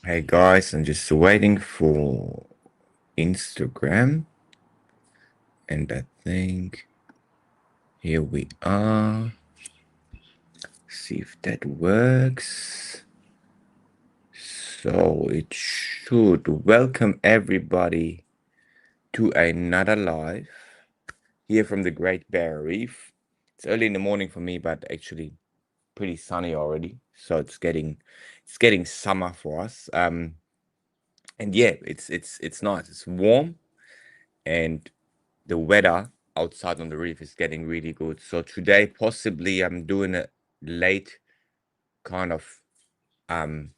Hey guys, I'm just waiting for Instagram, and I think here we are. See if that works. So it should welcome everybody to another live here from the Great Barrier Reef. It's early in the morning for me, but actually pretty sunny already. So it's getting summer for us. And yeah, it's nice. It's warm and the weather outside on the reef is getting really good. So today possibly I'm doing a late kind of um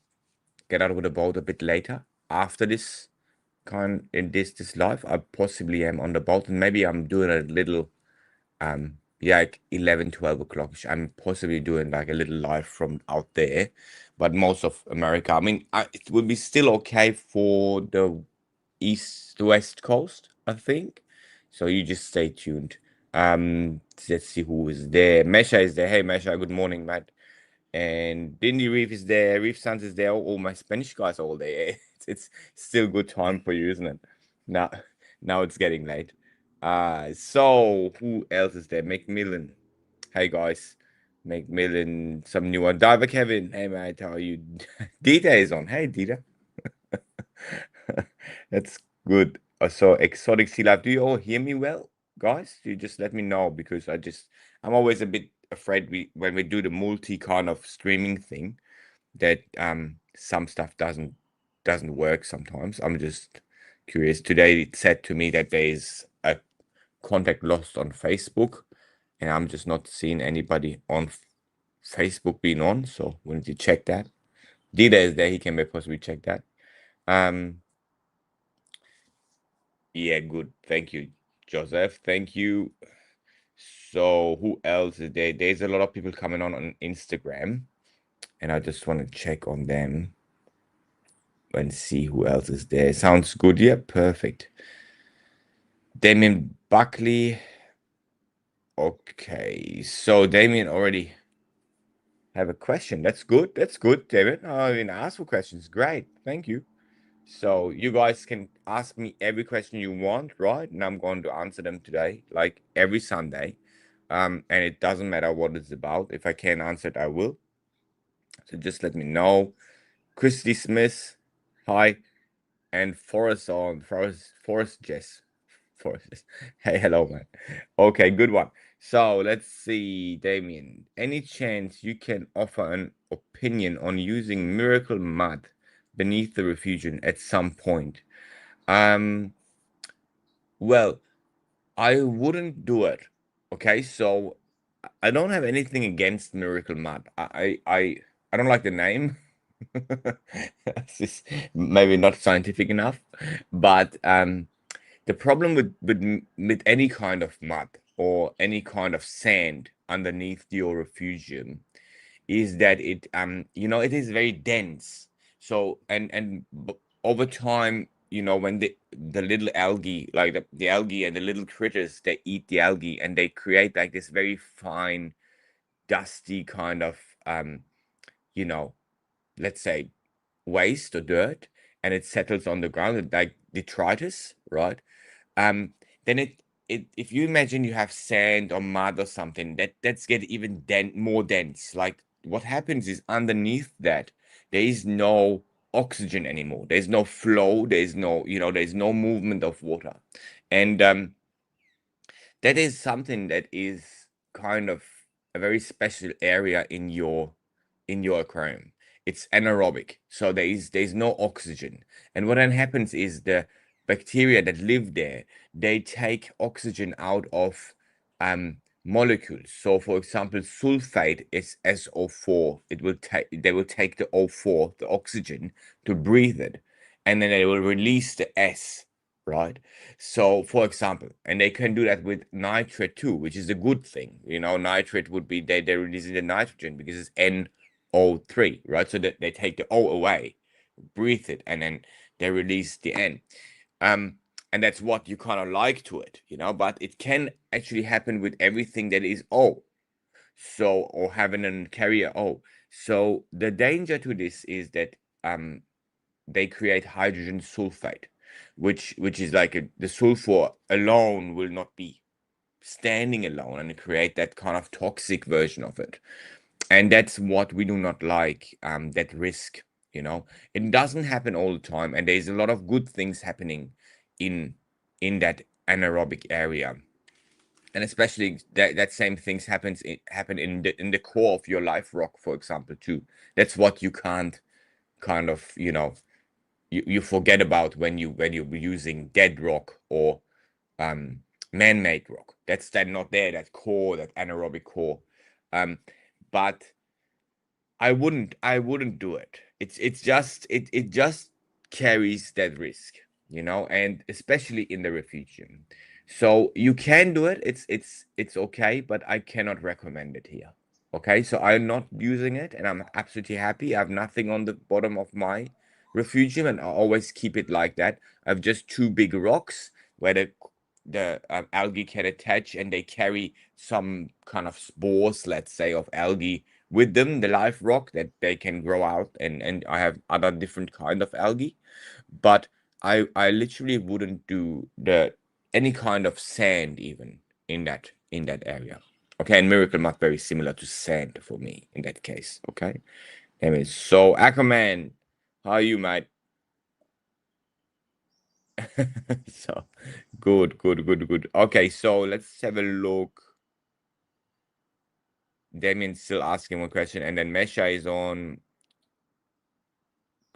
get out of the boat a bit later after this kind in this live. I possibly am on the boat and maybe I'm doing a little yeah, like 11, 12 o'clock. I'm possibly doing like a little live from out there, but most of America. I mean, it would be still okay for the west coast, I think. So you just stay tuned. Let's see who is there. Mesha is there. Hey, Mesha, good morning, Matt. And Dindy Reef is there. Reef Sans is there. All my Spanish guys are all there. It's still good time for you, isn't it? Now, now it's getting late. So who else is there? Macmillan. Hey guys, Macmillan. Some new one. Diver Kevin. Hey mate, how are you? Dita is on. Hey Dita. That's good. So Exotic Sea Life. Do you all hear me well, guys? You just let me know because I'm always a bit afraid when we do the multi kind of streaming thing that some stuff doesn't work sometimes. I'm just curious. Today it said to me that there is a contact lost on Facebook, and I'm just not seeing anybody on Facebook being on. So we need to check that. Dida is there. He can possibly check that. Um, yeah, good. Thank you, Joseph. Thank you. So who else is there? There's a lot of people coming on Instagram, and I just want to check on them and see who else is there. Sounds good. Yeah, perfect. Damien Buckley. Okay, so Damien already have a question. That's good. That's good, David. I mean, ask for questions. Great. Thank you. So you guys can ask me every question you want, right? And I'm going to answer them today, like every Sunday. And it doesn't matter what it's about. If I can answer it, I will. So just let me know. Christy Smith, hi, and Forrest Jess. Forrest. Hey, hello, man. Okay, good one. So let's see, Damien. Any chance you can offer an opinion on using miracle mud beneath the refugium at some point? Um, well, I wouldn't do it. Okay, so I don't have anything against Miracle Mud. I don't like the name. It's just maybe not scientific enough. But the problem with any kind of mud or any kind of sand underneath your refugium is that it is very dense. So over time, when the little algae, like the algae and the little critters, they eat the algae and they create like this very fine, dusty kind of you know let's say waste or dirt, and it settles on the ground like detritus, right? um then if you imagine you have sand or mud or something that's get even more dense. Like what happens is underneath that there is no oxygen anymore, there's no flow, there's no movement of water. And that is something that is kind of a very special area in your aquarium. It's anaerobic, so there's no oxygen. And what then happens is the bacteria that live there, they take oxygen out of molecules. So for example, sulfate is SO4. They will take the O4, the oxygen, to breathe it, and then they will release the S, right? So, for example, and they can do that with nitrate too, which is a good thing. Nitrate would be they're releasing the nitrogen because it's NO3, right? So that they take the O away, breathe it, and then they release the N. Um, and that's what you kind of like to it. But it can actually happen with everything that is O. So, or having a carrier O. So the danger to this is that they create hydrogen sulfate, which is like the sulfur alone will not be standing alone and create that kind of toxic version of it. And that's what we do not like, that risk, it doesn't happen all the time, and there's a lot of good things happening in that anaerobic area. And especially that same things happen in the core of your life rock, for example, too. That's what you can't kind of, you forget about when you're using dead rock or um man-made rock. That's that not there, that core, that anaerobic core. But I wouldn't do it. It just carries that risk, and especially in the refugium. So you can do it. It's okay, but I cannot recommend it here. Okay, so I'm not using it, and I'm absolutely happy. I have nothing on the bottom of my refugium, and I always keep it like that. I have just two big rocks where the algae can attach, and they carry some kind of spores, let's say, of algae with them, the live rock that they can grow out, and I have other different kind of algae. But I literally wouldn't do the any kind of sand even in that area. Okay, and miracle mud very similar to sand for me in that case. Okay. Anyway, so Aquaman, how are you, mate? So good, good, good, good. Okay, so let's have a look. Damien's still asking one question, and then Mesha is on.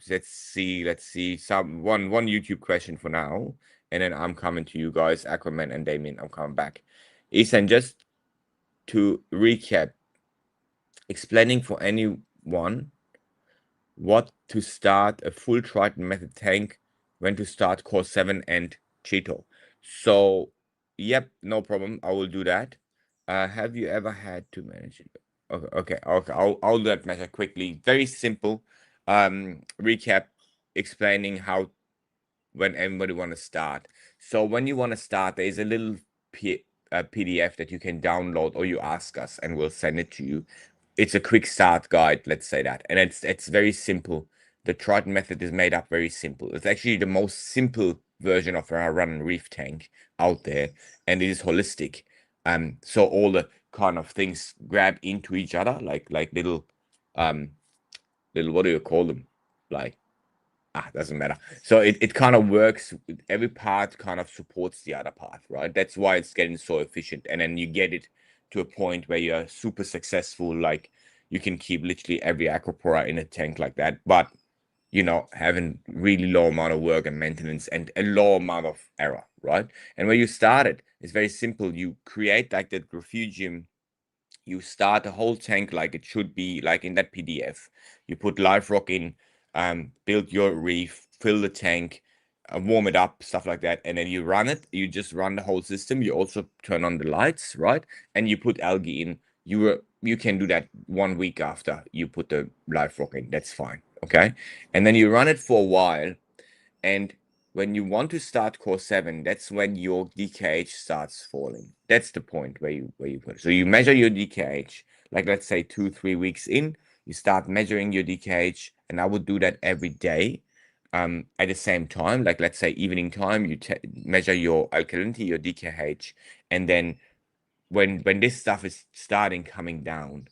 Let's see. One YouTube question for now, and then I'm coming to you guys, Aquaman and Damien. I'm coming back. Ethan, just to recap, explaining for anyone what to start a full Triton method tank, when to start core 7 and Cheeto. So, yep, no problem. I will do that. Have you ever had to manage it? Okay. I'll do that measure quickly. Very simple. Recap explaining how when everybody want to start. So when you want to start, there is a little PDF that you can download, or you ask us and we'll send it to you. It's a quick start guide, let's say that. And it's very simple. The Triton method is made up very simple. It's actually the most simple version of a run and reef tank out there, and it is holistic. So all the kind of things grab into each other, like little what do you call them? Like, doesn't matter. So it kind of works. Every part kind of supports the other part, right? That's why it's getting so efficient. And then you get it to a point where you're super successful. Like, you can keep literally every aquapora in a tank like that, but having really low amount of work and maintenance and a low amount of error, right? And where you start it's very simple. You create like that refugium. You start the whole tank like it should be, like in that PDF. You put live rock in, build your reef, fill the tank, warm it up, stuff like that, and then you run it. You just run the whole system. You also turn on the lights, right? And you put algae in. You can do that 1 week after you put the live rock in. That's fine, okay? And then you run it for a while, and when you want to start core 7, that's when your DKH starts falling. That's the point where you put it. So you measure your DKH, like let's say 2-3 weeks in, you start measuring your DKH, and I would do that every day. At the same time, like let's say evening time, you measure your alkalinity, your DKH, and then when this stuff is starting coming down,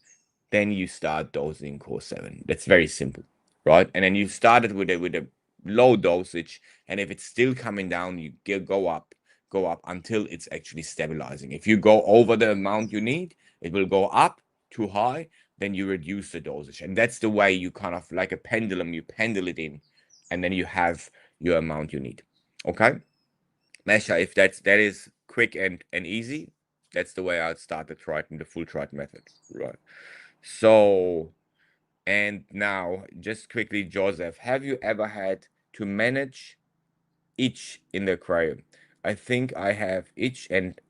then you start dosing core 7. That's very simple, right? And then you started with a low dosage, and if it's still coming down, you go up until it's actually stabilizing. If you go over the amount you need, it will go up too high, then you reduce the dosage. And that's the way you kind of, like a pendulum, you pendle it in, and then you have your amount you need. Okay, Mesha, if that is quick and easy, that's the way I'd start the Triton, the full Triton method, right? So, and now, just quickly, Joseph, have you ever had to manage itch in the aquarium? I think I have itch, and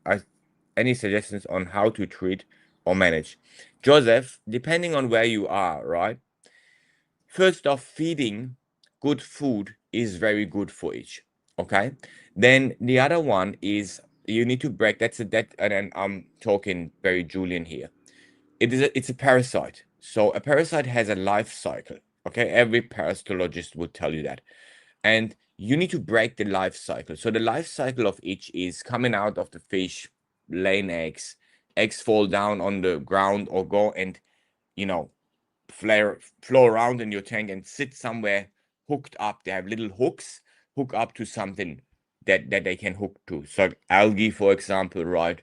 any suggestions on how to treat or manage? Joseph, depending on where you are, right? First off, feeding good food is very good for itch. Okay. Then the other one is you need to break. And then I'm talking very Julian here. It's a parasite. So a parasite has a life cycle. Okay, every parasitologist would tell you that. And you need to break the life cycle. So the life cycle of each is coming out of the fish, laying eggs, eggs fall down on the ground or go and, you know, flow around in your tank and sit somewhere hooked up. They have little hooks, hook up to something that they can hook to. So algae, for example, right?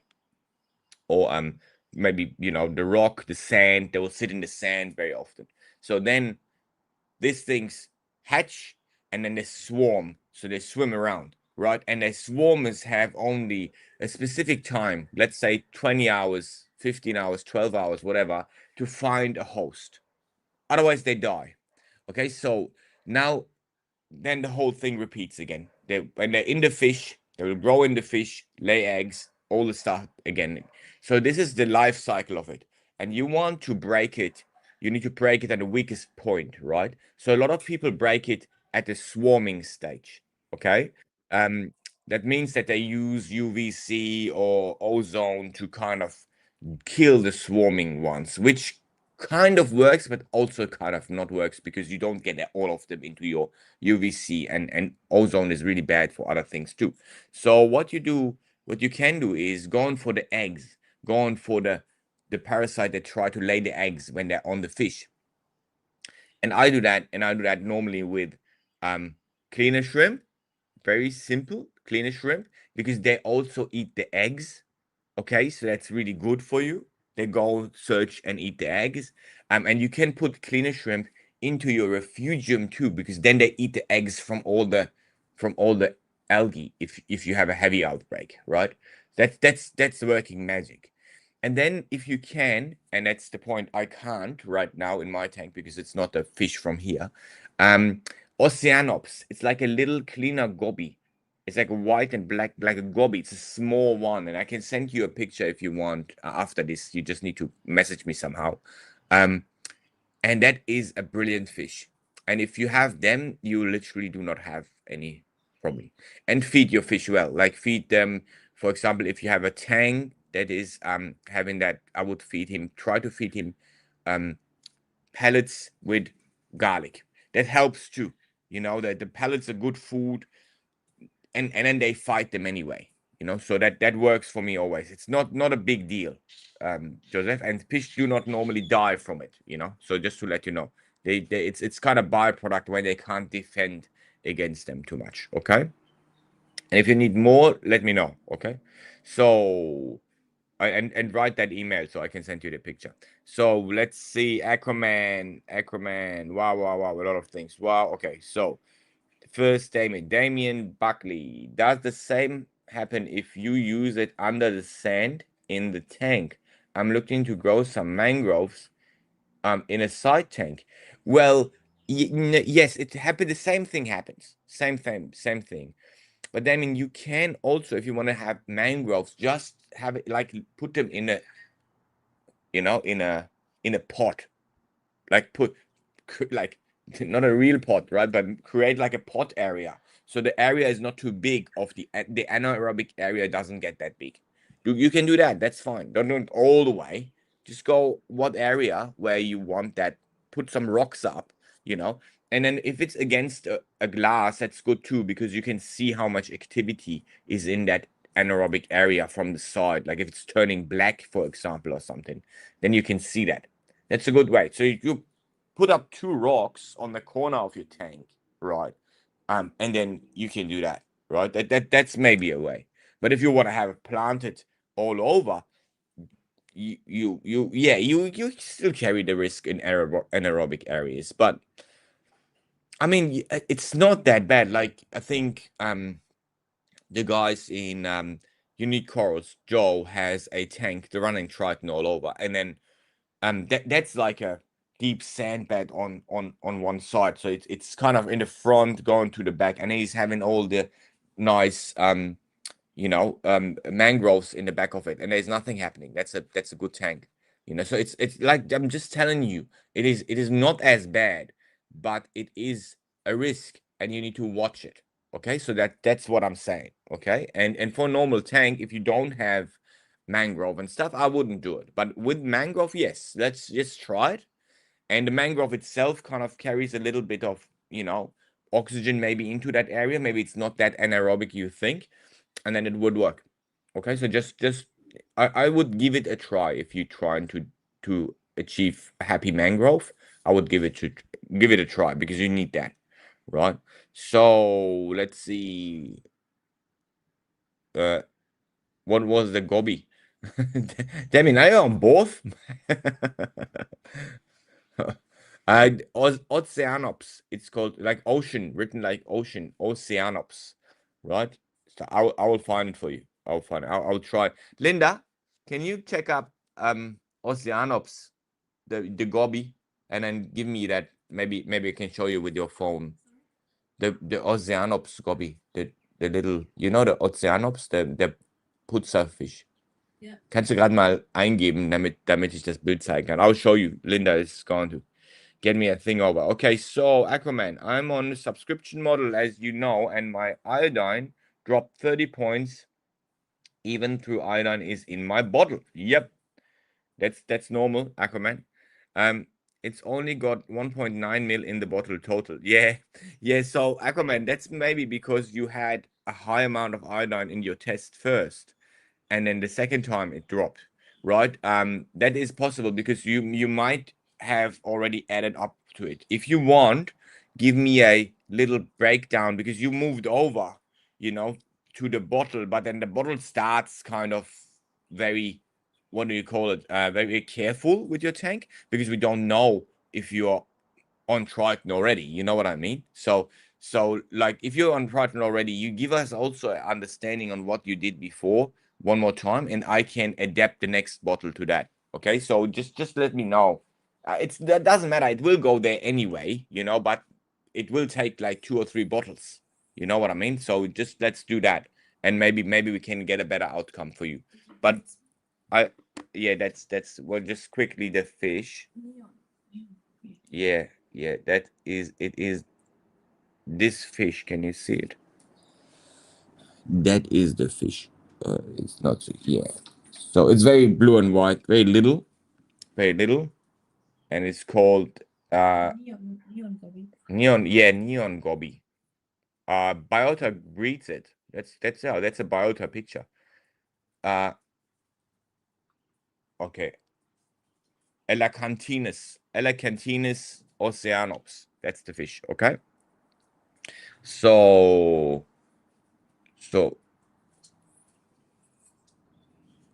Or maybe, you know, the rock, the sand, they will sit in the sand very often. So then these things hatch and then they swarm. So they swim around, right? And their swarmers have only a specific time, let's say 20 hours, 15 hours, 12 hours, whatever, to find a host. Otherwise, they die. Okay, so now then the whole thing repeats again. When they're in the fish, they will grow in the fish, lay eggs, all the stuff again. So this is the life cycle of it. And you want to break it, you need to break it at the weakest point, right? So a lot of people break it at the swarming stage. Okay. Um, that means that they use UVC or ozone to kind of kill the swarming ones, which kind of works, but also kind of not works because you don't get all of them into your UVC, and ozone is really bad for other things too. So what you can do is go on for the eggs, go on for the parasite that try to lay the eggs when they're on the fish. And I do that normally with cleaner shrimp, very simple cleaner shrimp, because they also eat the eggs. Okay, so that's really good for you. They go search and eat the eggs. And you can put cleaner shrimp into your refugium too, because then they eat the eggs from all the algae if you have a heavy outbreak, right? That's working magic. And then if you can, and that's the point, I can't right now in my tank because it's not a fish from here. Um, Oceanops, it's like a little cleaner goby. It's like a white and black, like a goby. It's a small one, and I can send you a picture if you want after this. You just need to message me somehow. Um, and that is a brilliant fish. And if you have them, you literally do not have any problem. And feed your fish well. Like feed them, for example, if you have a tang that is having that, I would feed him, try to feed him um pellets with garlic. That helps too. You know, that the pellets are good food, and then they fight them anyway. You know, so that works for me always. It's not a big deal, Joseph. And fish do not normally die from it. You know, so just to let you know, it's kind of byproduct when they can't defend against them too much. Okay, and if you need more, let me know. Okay, so and write that email so I can send you the picture. So let's see, Aquaman. Wow, wow, wow, a lot of things. Wow. Okay, so first, Damien Buckley. Does the same happen if you use it under the sand in the tank? I'm looking to grow some mangroves in a side tank. Well, yes, it happened. The same thing happens. Same thing, same thing. But I mean, you can also, if you want to have mangroves, just have it like put them in a, you know, in a pot, like put like not a real pot, right? But create like a pot area. So the area is not too big of the anaerobic area doesn't get that big. You can do that. That's fine. Don't do it all the way. Just go what area where you want that. Put some rocks up, you know. And then if it's against a glass, that's good too, because you can see how much activity is in that anaerobic area from the side. Like if it's turning black, for example, or something, then you can see that. That's a good way. So you put up two rocks on the corner of your tank, right? And then you can do that, right? That's maybe a way. But if you want to have it planted all over, you still carry the risk in anaerobic areas. But I mean, it's not that bad. Like I think the guys in Unique Corals, Joe has a tank, the running Triton all over, and then that's like a deep sand bed on one side, so it's kind of in the front going to the back, and he's having all the nice mangroves in the back of it, and there's nothing happening. That's a good tank, you know. So it's like I'm just telling you, it is not as bad, but it is a risk, and you need to watch it. Okay, so that's what I'm saying. Okay, and for normal tank, if you don't have mangrove and stuff, I wouldn't do it. But with mangrove, yes, let's just try it. And the mangrove itself kind of carries a little bit of, you know, oxygen maybe into that area. Maybe it's not that anaerobic you think, and then it would work. Okay, so just I would give it a try if you're trying to achieve a happy mangrove. I would give it a try because you need that, right? So let's see. Uh, what was the gobi? Demi, now you're on both. Oceanops. It's called like ocean, written like ocean, Oceanops, right? So I will find it for you. I'll find it. I'll try. Linda, can you check up Oceanops, the gobi, and then give me that? Maybe I can show you with your phone. The Oceanops gobi, the little, you know, the Oceanops, der Putzerfisch. Ja. Kannst du gerade mal eingeben, damit ich das Bild zeigen kann. I'll show you. Linda is going to get me a thing over. Okay, so Aquaman, I'm on a subscription model, as you know, and my iodine dropped 30 points, even through iodine is in my bottle. Yep, that's normal, Aquaman. It's only got 1.9 mil in the bottle total. Yeah, yeah. So Aquaman, that's maybe because you had a high amount of iodine in your test first, and then the second time it dropped, right? That is possible because you might have already added up to it. If you want, give me a little breakdown because you moved over, you know, to the bottle, but then the bottle starts kind of very, what do you call it? Very careful with your tank because we don't know if you're on Triton already. You know what I mean? So like if you're on Triton already, you give us also an understanding on what you did before one more time, and I can adapt the next bottle to that. Okay, so just let me know. That doesn't matter. It will go there anyway, you know, but it will take like 2 or 3 bottles. You know what I mean? So just let's do that, and maybe we can get a better outcome for you. But I yeah, that's well, just quickly the fish. Yeah, yeah, it is this fish. Can you see it? That is the fish. It's not so, yeah. So it's very blue and white, very little, and it's called neon gobi. Biota breeds it. That's a biota picture. Uh, okay. Elecanthinus oceanops. That's the fish. Okay. So so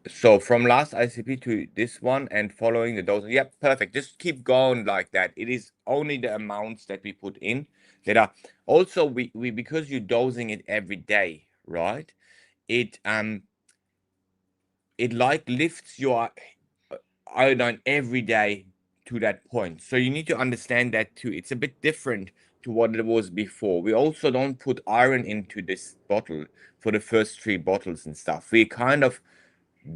So from last ICP to this one and following the dosing, yep, perfect. Just keep going like that. It is only the amounts that we put in that are also we because you're dosing it every day, right? It it like lifts your iodine every day to that point. So you need to understand that too. It's a bit different to what it was before. We also don't put iron into this bottle for the first 3 bottles and stuff. We kind of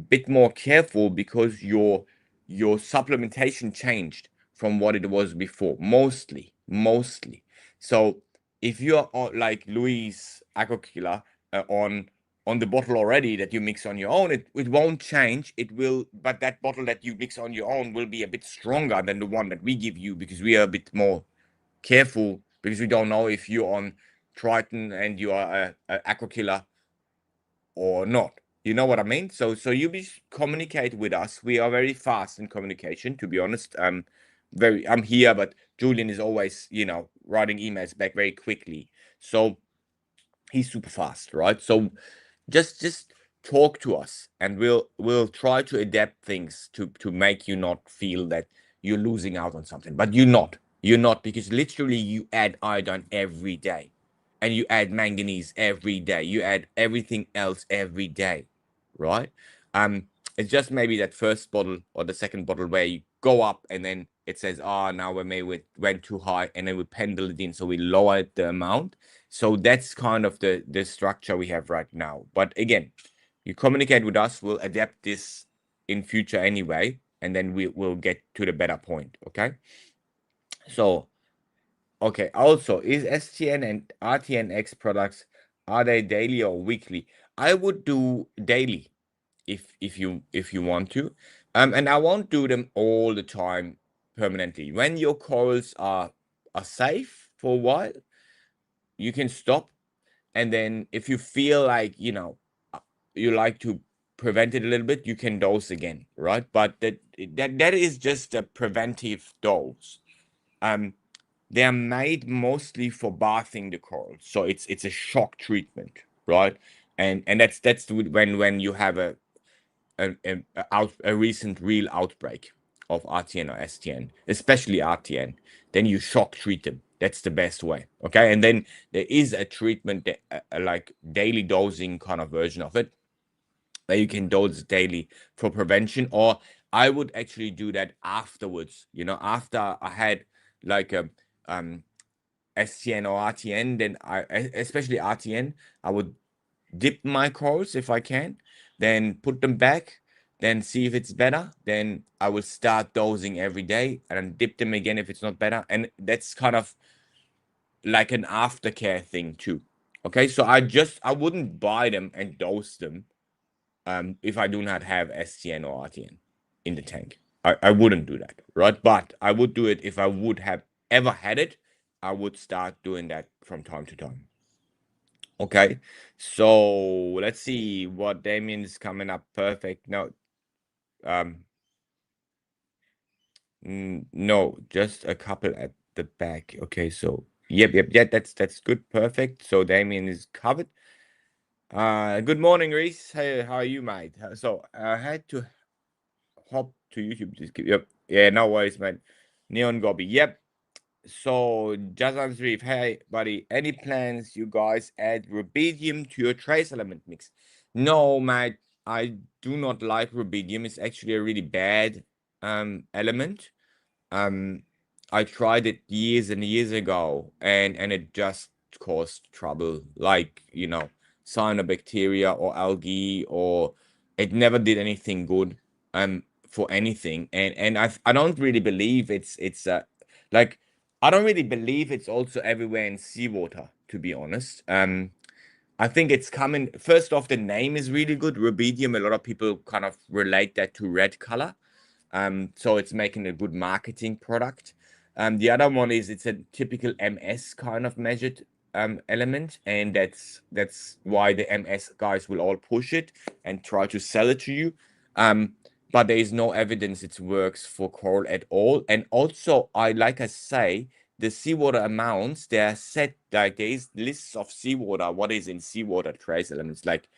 bit more careful because your supplementation changed from what it was before, mostly. So if you're like Louis Aquila on the bottle already that you mix on your own, it won't change. It will, but that bottle that you mix on your own will be a bit stronger than the one that we give you because we are a bit more careful because we don't know if you're on Triton and you are a Aquila or not. You know what I mean? So you be communicate with us. We are very fast in communication, to be honest. I'm here, but Julian is always, you know, writing emails back very quickly. So he's super fast, right? So just talk to us and we'll try to adapt things to make you not feel that you're losing out on something. But you're not because literally you add iodine every day and you add manganese every day, you add everything else every day, right? It's just maybe that first bottle or the second bottle where you go up and then it says, oh, now we went too high, and then we pendle it in, so we lowered the amount. So that's kind of the structure we have right now. But again, you communicate with us, we'll adapt this in future anyway, and then we'll get to the better point. Okay. So okay. Also, is STN and RTNX products, are they daily or weekly? I would do daily if you want to. And I won't do them all the time permanently. When your corals are safe for a while, you can stop. And then if you feel like, you like to prevent it a little bit, you can dose again, right? But that is just a preventive dose. They are made mostly for bathing the coral, so it's a shock treatment, right? And that's when you have a recent real outbreak of RTN or STN, especially RTN, then you shock treat them. That's the best way. Okay. And then there is a treatment that, like daily dosing kind of version of it, where you can dose daily for prevention. Or I would actually do that afterwards, after I had like a STN or RTN, then especially RTN, I would dip my corals if I can, then put them back, then see if it's better. Then I will start dosing every day and then dip them again if it's not better. And that's kind of like an aftercare thing too. Okay, so I wouldn't buy them and dose them if I do not have STN or RTN in the tank. I wouldn't do that, right? But I would do it if I would have ever had it. I would start doing that from time to time. Okay, so let's see what Damien's coming up. Perfect. No, no, just a couple at the back. Okay, so yep, yeah, that's good. Perfect. So Damien is covered. Good morning, Reese. Hey, how are you, mate? So I had to hop to YouTube. Just yep, yeah, no worries, man. Neon Gobby. Yep. So Jazan Reef, hey buddy, any plans you guys add rubidium to your trace element mix? No, mate, I do not like rubidium. It's actually a really bad element. Um, I tried it years and years ago, and it just caused trouble, like cyanobacteria or algae, or it never did anything good for anything. And I don't really believe it's like I don't really believe it's also everywhere in seawater, to be honest. I think it's coming. First off, the name is really good, rubidium. A lot of people kind of relate that to red color. So it's making a good marketing product. The other one is it's a typical MS kind of measured element, and that's why the MS guys will all push it and try to sell it to you. But there is no evidence it works for coral at all. And also, I say, the seawater amounts, they are set, like there is lists of seawater, what is in seawater trace elements, like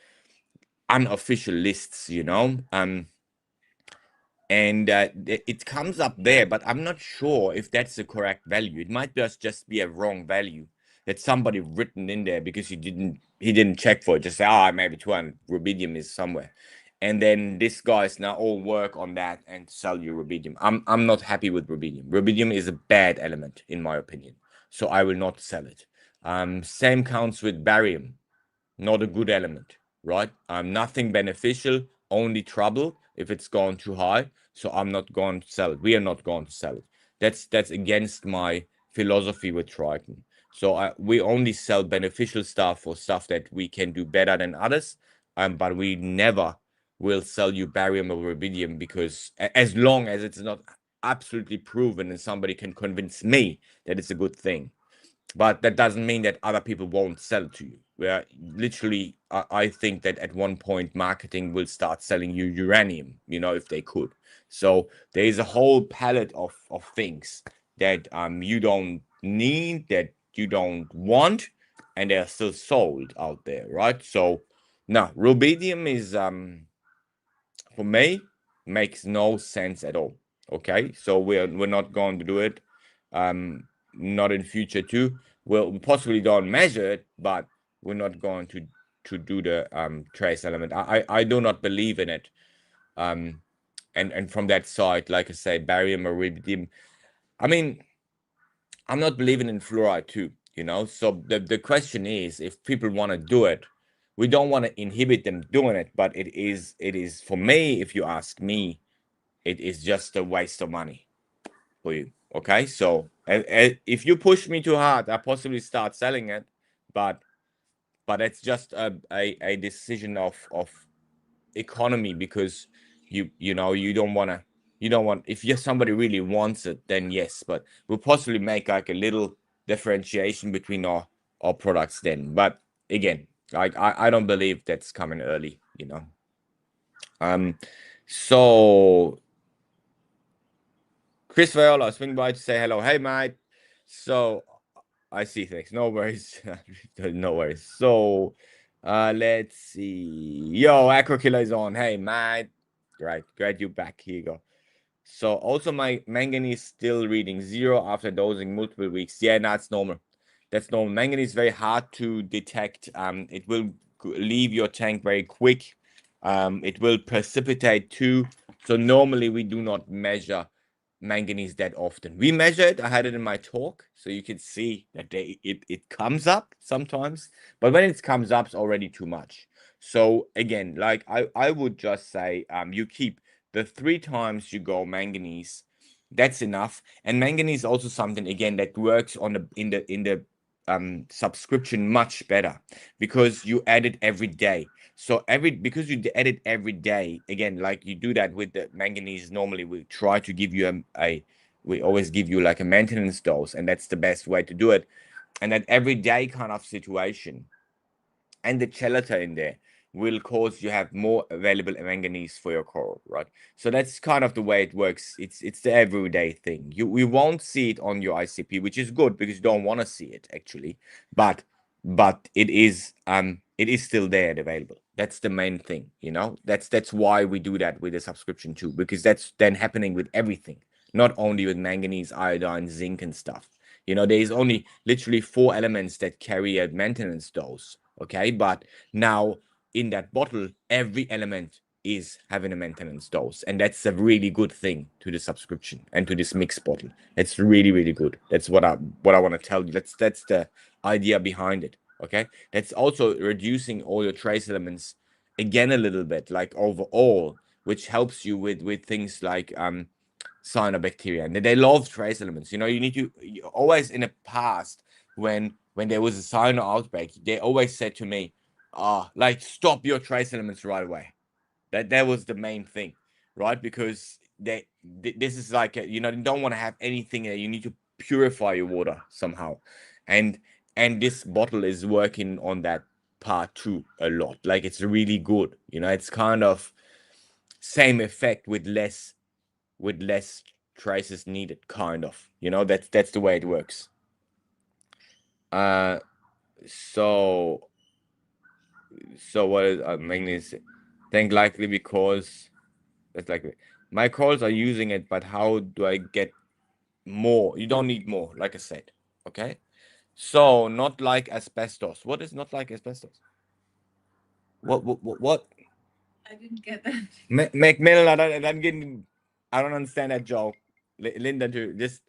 unofficial lists, and it comes up there, but I'm not sure if that's the correct value. It might just be a wrong value that somebody written in there because he didn't check for it. Just say, maybe 200 rubidium is somewhere, and then this guy's now all work on that and sell you rubidium. I'm not happy with rubidium. Rubidium is a bad element in my opinion, so I will not sell it. Same counts with barium, not a good element, right? Nothing beneficial, only trouble if it's gone too high. So I'm not going to sell it. We are not going to sell it. That's against my philosophy with Triton. So we only sell beneficial stuff or stuff that we can do better than others. But we never will sell you barium or rubidium because as long as it's not absolutely proven and somebody can convince me that it's a good thing. But that doesn't mean that other people won't sell to you. Where literally, I think that at one point marketing will start selling you uranium, if they could. So there is a whole palette of things that you don't need, that you don't want, and they're still sold out there, right? So no, rubidium is for me makes no sense at all. Okay, so we're not going to do it. Not in future too. We'll possibly don't measure it, but we're not going to do the trace element. I do not believe in it. And from that side, like I say, barium or rubidium. I mean, I'm not believing in fluoride too. So the question is, if people want to do it, we don't want to inhibit them doing it, but it is for me, if you ask me, it is just a waste of money for you. Okay, so if you push me too hard, I possibly start selling it, but it's just a decision of economy, because you don't want to you don't want, if you're somebody really wants it, then yes, but we'll possibly make like a little differentiation between our products then. But again, like I don't believe that's coming early, you know. So Chris Viola, swing by to say hello. Hey, mate. So I see things. No worries. No worries. So let's see. Yo, Acro Killer is on. Hey, mate. Great you back. Here you go. So also my manganese still reading 0 after dosing multiple weeks. Yeah, that's normal. That's normal. Manganese is very hard to detect. It will leave your tank very quick. It will precipitate too. So normally we do not measure manganese that often. We measure it. I had it in my talk, so you can see that it comes up sometimes. But when it comes up, it's already too much. So again, like I would just say, you keep the 3 times you go manganese, that's enough. And manganese is also something again that works on the in the subscription much better because you add it every day. So because you add it every day, again, like you do that with the manganese, normally we try to give you we always give you like a maintenance dose, and that's the best way to do it. And that everyday kind of situation and the chelata in there will cause you have more available manganese for your coral, right? So that's kind of the way it works. It's the everyday thing. We won't see it on your ICP, which is good because you don't want to see it actually, but it is still there and available. That's the main thing, you know. That's why we do that with the subscription too, because that's then happening with everything, not only with manganese, iodine, zinc, and stuff. You know, there is only literally 4 elements that carry a maintenance dose. Okay, but now in that bottle, every element is having a maintenance dose, and that's a really good thing to the subscription and to this mix bottle. It's really, really good. That's what I want to tell you. That's the idea behind it. Okay, that's also reducing all your trace elements again a little bit, like overall, which helps you with things like cyanobacteria, and they love trace elements. You know, you need to always in the past when there was a cyano outbreak, they always said to me, like stop your trace elements right away. That was the main thing, right? Because this is like you know, you don't want to have anything there. You need to purify your water somehow, and this bottle is working on that part too a lot. Like it's really good. You know, it's kind of same effect with less traces needed, kind of. You know, that's the way it works. So what is magnesium? Think likely because that's likely. My calls are using it, but how do I get more? You don't need more, like I said. Okay. So not like asbestos. What is not like asbestos? What? I didn't get that. Macmillan, I don't understand that joke. Linda, too. Just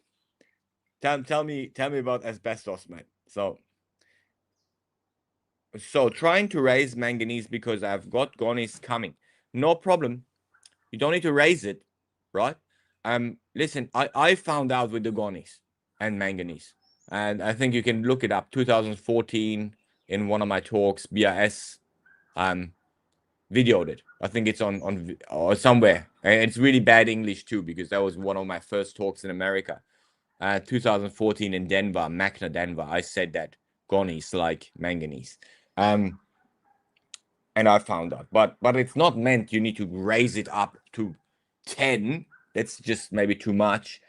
tell me about asbestos, man. So trying to raise manganese because I've got gonies coming. No problem. You don't need to raise it, right? Listen, I found out with the gonies and manganese, and I think you can look it up. 2014 in one of my talks, BRS videoed it. I think it's on or somewhere. And it's really bad English too because that was one of my first talks in America. 2014 in Denver, Magna, Denver. I said that gonies like manganese. And I found out, but it's not meant you need to raise it up to 10. That's just maybe too much.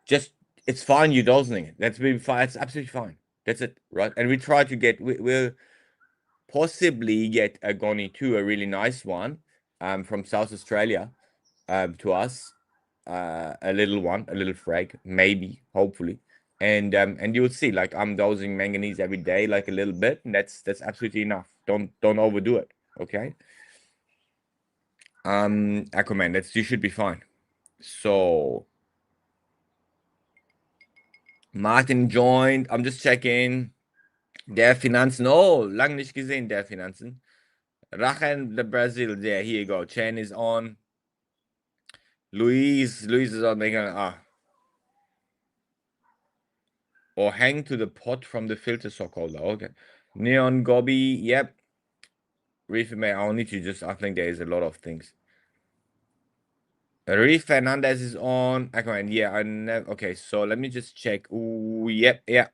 Just it's fine you dosing it. That's really fine. It's absolutely fine. That's it, right? And we try to get we'll possibly get a Goni too, a really nice one, from South Australia, to us, a little one, a little frag, maybe, hopefully, and you'll see, like I'm dosing manganese every day, like a little bit, and that's absolutely enough. Don't overdo it, okay? Aquaman, that's you should be fine. So Martin joined. I'm just checking. Der Finanzen. Oh, lang nicht gesehen, der Finanzen. Rachen, the Brazil. There, here you go. Chen is on. Luis is on making or hang to the pot from the filter sock holder. Okay. Neon Gobby, yep. Reef May, I'll need to just I think there is a lot of things. Reef Fernandez is on Aquaman. Yeah, I never. Okay, so let me just check. Ooh, yep, yeah.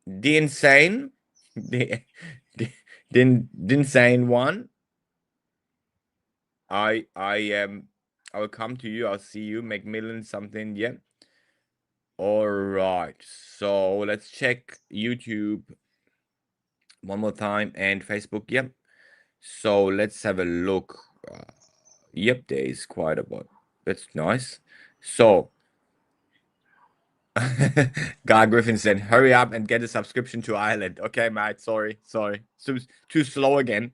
The insane, the the insane one. I will come to you. I'll see you. Macmillan something. Yeah. All right. So let's check YouTube one more time and Facebook. Yep. So let's have a look. Yep, there is quite a bit. That's nice. So, Guy Griffin said, "Hurry up and get a subscription to Ireland." Okay, mate. Sorry. Too slow again.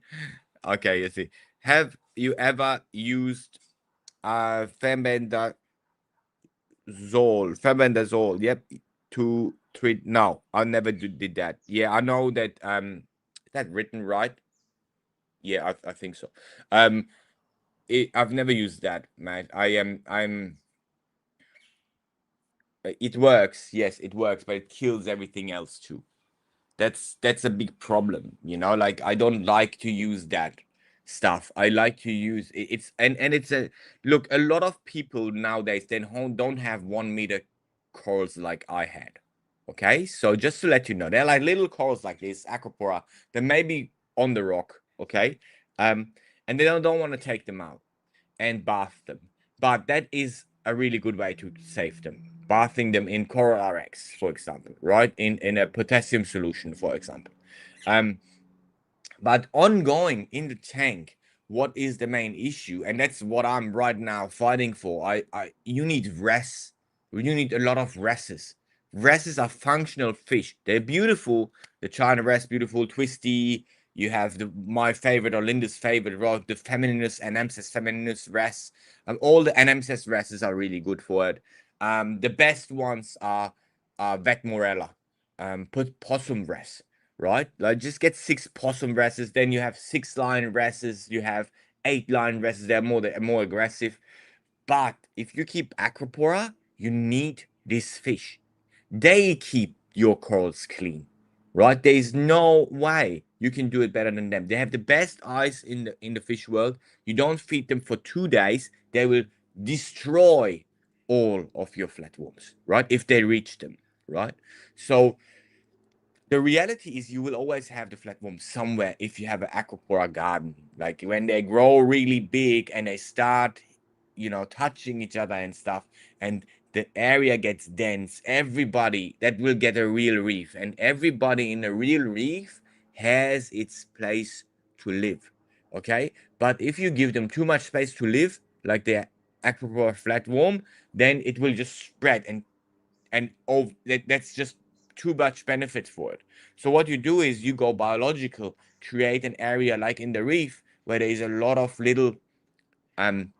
Okay, you see. Have you ever used Fembendazole? Yep. To treat. No, I never did that. Yeah, I know that. Is that written right? Yeah, I think so. Um, I've never used that, mate. It works. Yes, it works, but it kills everything else too. That's a big problem, you know. Like I don't like to use that stuff. I like to use it's and it's a look. A lot of people nowadays don't have 1 meter corals like I had. Okay, so just to let you know, they're like little corals like this, Acropora. They may be on the rock. Okay, um, and they don't want to take them out and bath them. But that is a really good way to save them. Bathing them in Coral RX, for example, right? In a potassium solution, for example. Um, but ongoing in the tank, what is the main issue? And that's what I'm right now fighting for. You need rests. You need a lot of rests. Rests are functional fish. They're beautiful. The China rest, beautiful, twisty. You have my favorite or Linda's favorite, right? The Femininus and Anamses Femininus rests. All the Anamses rests are really good for it. The best ones are Vet Morella. Put possum rest, right? Like just get 6 possum rests, then you have 6 line rests, you have 8 line rests. They're more aggressive. But if you keep Acropora, you need this fish. They keep your corals clean, right? There is no way you can do it better than them. They have the best eyes in the fish world. You don't feed them for 2 days, they will destroy all of your flatworms, right? If they reach them, right? So the reality is you will always have the flatworm somewhere if you have an aquapora garden. Like when they grow really big and they start, touching each other and stuff, and the area gets dense, everybody that will get a real reef, and everybody in a real reef has its place to live. Okay, but if you give them too much space to live, like the aquapora flatworm, then it will just spread and oh, that's just too much benefit for it. So what you do is you go biological, create an area like in the reef where there is a lot of little um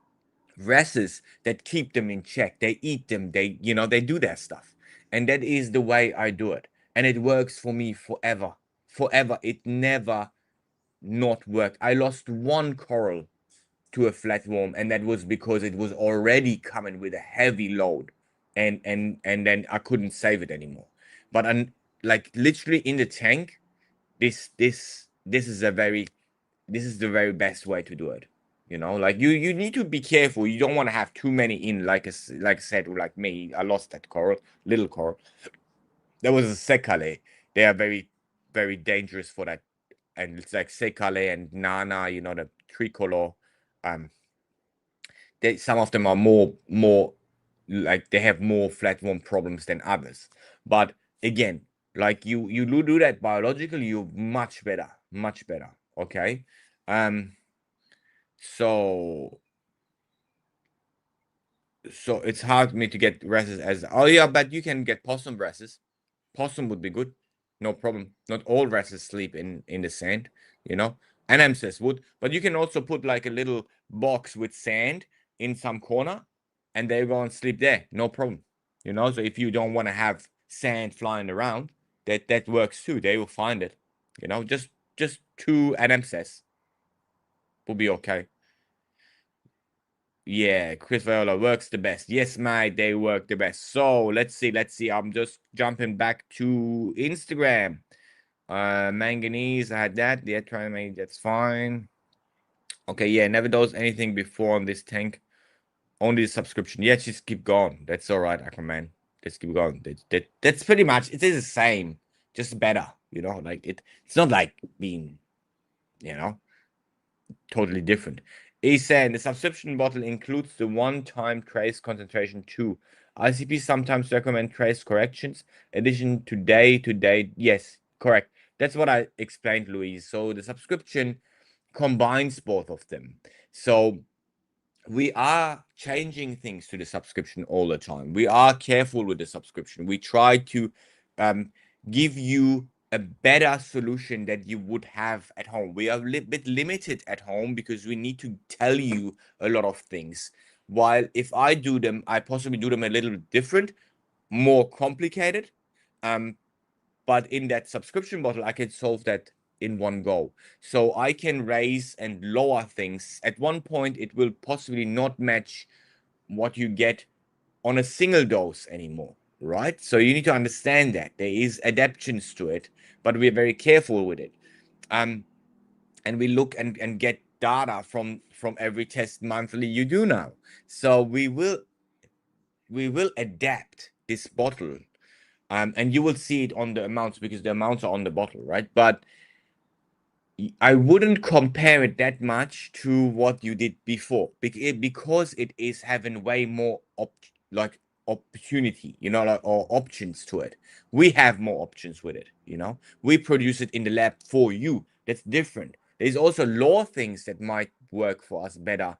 wresses that keep them in check. They eat them, they do their stuff. And that is the way I do it. And it works for me forever. Forever. It never not worked. I lost one coral to a flatworm, and that was because it was already coming with a heavy load, and then I couldn't save it anymore. But I'm like literally in the tank. This is a very this is the very best way to do it. Like you need to be careful. You don't want to have too many in. Like I said, like me, I lost that coral, little coral. There was a secale. They are very very dangerous for that, and it's like secale and nana. The tricolor. Um, some of them are more like they have more flatworm problems than others. But again, like you do that biologically, you're much better. Okay. um so so it's hard for me to get reses as, oh yeah, but you can get possum reses. Possum would be good, no problem. Not all reses sleep in the sand, you know. Anamses would, but you can also put like a little box with sand in some corner, and they go and sleep there, no problem. So if you don't want to have sand flying around, that works too. They will find it. Just 2 Anamses will be okay. Yeah, Chris Viola works the best. Yes, mate, they work the best. So let's see. I'm just jumping back to Instagram. Manganese, I had that. Yeah, trying to make that's fine. Okay, yeah, never does anything before on this tank. Only the subscription. Yeah, just keep going. That's all right, Aquaman. Just keep going. That's pretty much it is the same, just better. Like it's not like being, you know, totally different. He's saying the subscription bottle includes the one-time trace concentration too. ICP sometimes recommend trace corrections, addition to day. Yes, correct. That's what I explained, Louise. So the subscription combines both of them. So we are changing things to the subscription all the time. We are careful with the subscription. We try to give you a better solution that you would have at home. We are a bit limited at home because we need to tell you a lot of things. While if I do them, I possibly do them a little bit different, more complicated. But in that subscription model, I can solve that in one go. So I can raise and lower things. At one point, it will possibly not match what you get on a single dose anymore, right? So you need to understand that there is adaptations to it, but we're very careful with it. And we look and get data from every test monthly you do now. So we will adapt this bottle, and you will see it on the amounts because the amounts are on the bottle, right? But I wouldn't compare it that much to what you did before because it is having way more like opportunity, like, or options to it. We have more options with it. We produce it in the lab for you. That's different. There's also law things that might work for us better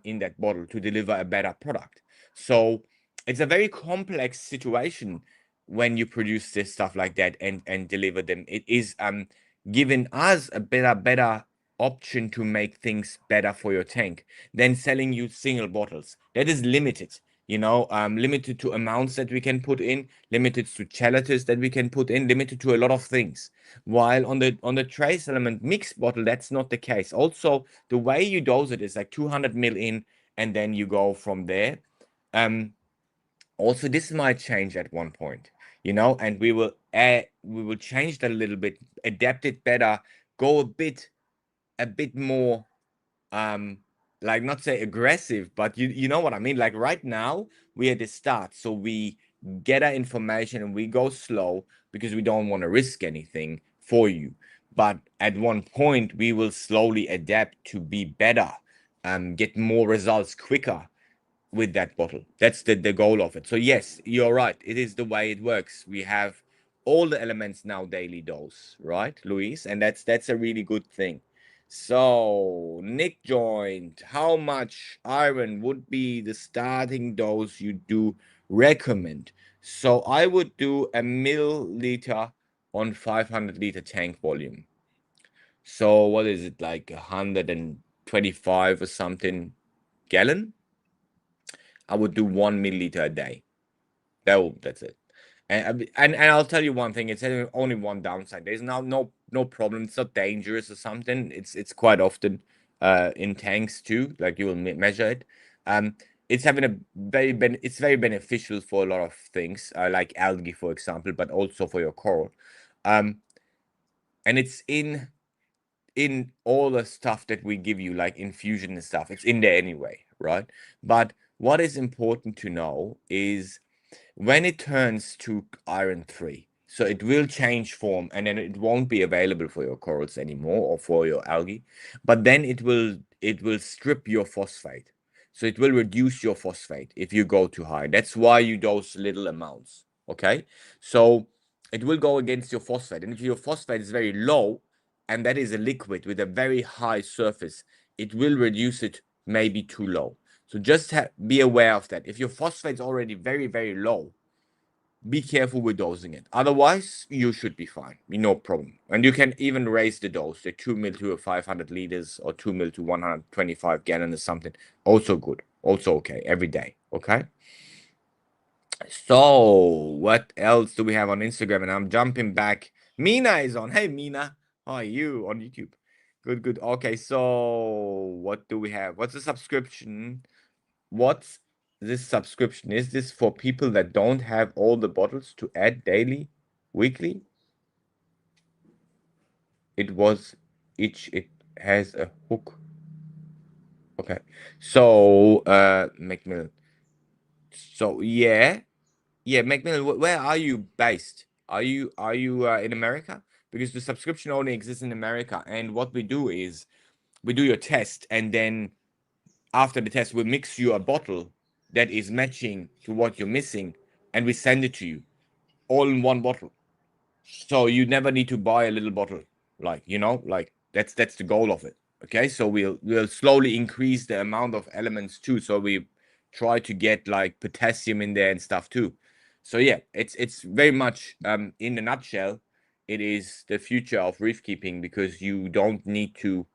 in that bottle to deliver a better product. So it's a very complex situation when you produce this stuff like that and deliver them. It is giving us a better option to make things better for your tank than selling you single bottles. That is limited. Limited to amounts that we can put in, limited to chalices that we can put in, limited to a lot of things. While on the trace element mixed bottle, that's not the case. Also, the way you dose it is like 200 ml in, and then you go from there. Also, this might change at one point, and we will change that a little bit, adapt it better, go a bit more, like, not say aggressive, but you know what I mean. Like right now, we at the start, so we get our information and we go slow because we don't want to risk anything for you. But at one point, we will slowly adapt to be better, get more results quicker with that bottle. That's the goal of it. So yes, you're right. It is the way it works. We have all the elements now daily dose, right, Luis? And that's a really good thing. So Nick joined. How much iron would be the starting dose you do recommend? So I would do a milliliter on 500-liter tank volume. So what is it, like 125 or something gallon? I would do 1 milliliter a day. That's it. And I'll tell you one thing. It's only one downside. There's no problem. It's not dangerous or something. It's quite often in tanks too. Like you will measure it. Um, it's having a it's very beneficial for a lot of things, like algae, for example, but also for your coral. Um, and it's in all the stuff that we give you, like infusion and stuff. It's in there anyway, right? But what is important to know is when it turns to iron 3, so it will change form and then it won't be available for your corals anymore or for your algae, but then it will strip your phosphate. So it will reduce your phosphate if you go too high. That's why you dose little amounts. Okay. So it will go against your phosphate. And if your phosphate is very low, and that is a liquid with a very high surface, it will reduce it maybe too low. So just be aware of that. If your phosphate is already very, very low, be careful with dosing it. Otherwise, you should be fine. No problem. And you can even raise the dose, the 2 mil to 500 liters or 2 mil to 125 gallon or something. Also good. Also okay. Every day. Okay. So, what else do we have on Instagram? And I'm jumping back. Mina is on. Hey, Mina. How are you on YouTube? Good, good. Okay, so what do we have? What's the subscription? What's this subscription? Is this for people that don't have all the bottles to add daily, weekly? It was each, it has a hook. Okay. So, Macmillan. So yeah, Macmillan, where are you based? Are you in America? Because the subscription only exists in America, and what we do is we do your test, and then after the test, we mix you a bottle that is matching to what you're missing, and we send it to you all in one bottle. So you never need to buy a little bottle, like like that's the goal of it. Okay, so we'll slowly increase the amount of elements too. So we try to get like potassium in there and stuff too. So yeah, it's very much in a nutshell, it is the future of reef keeping because you don't need to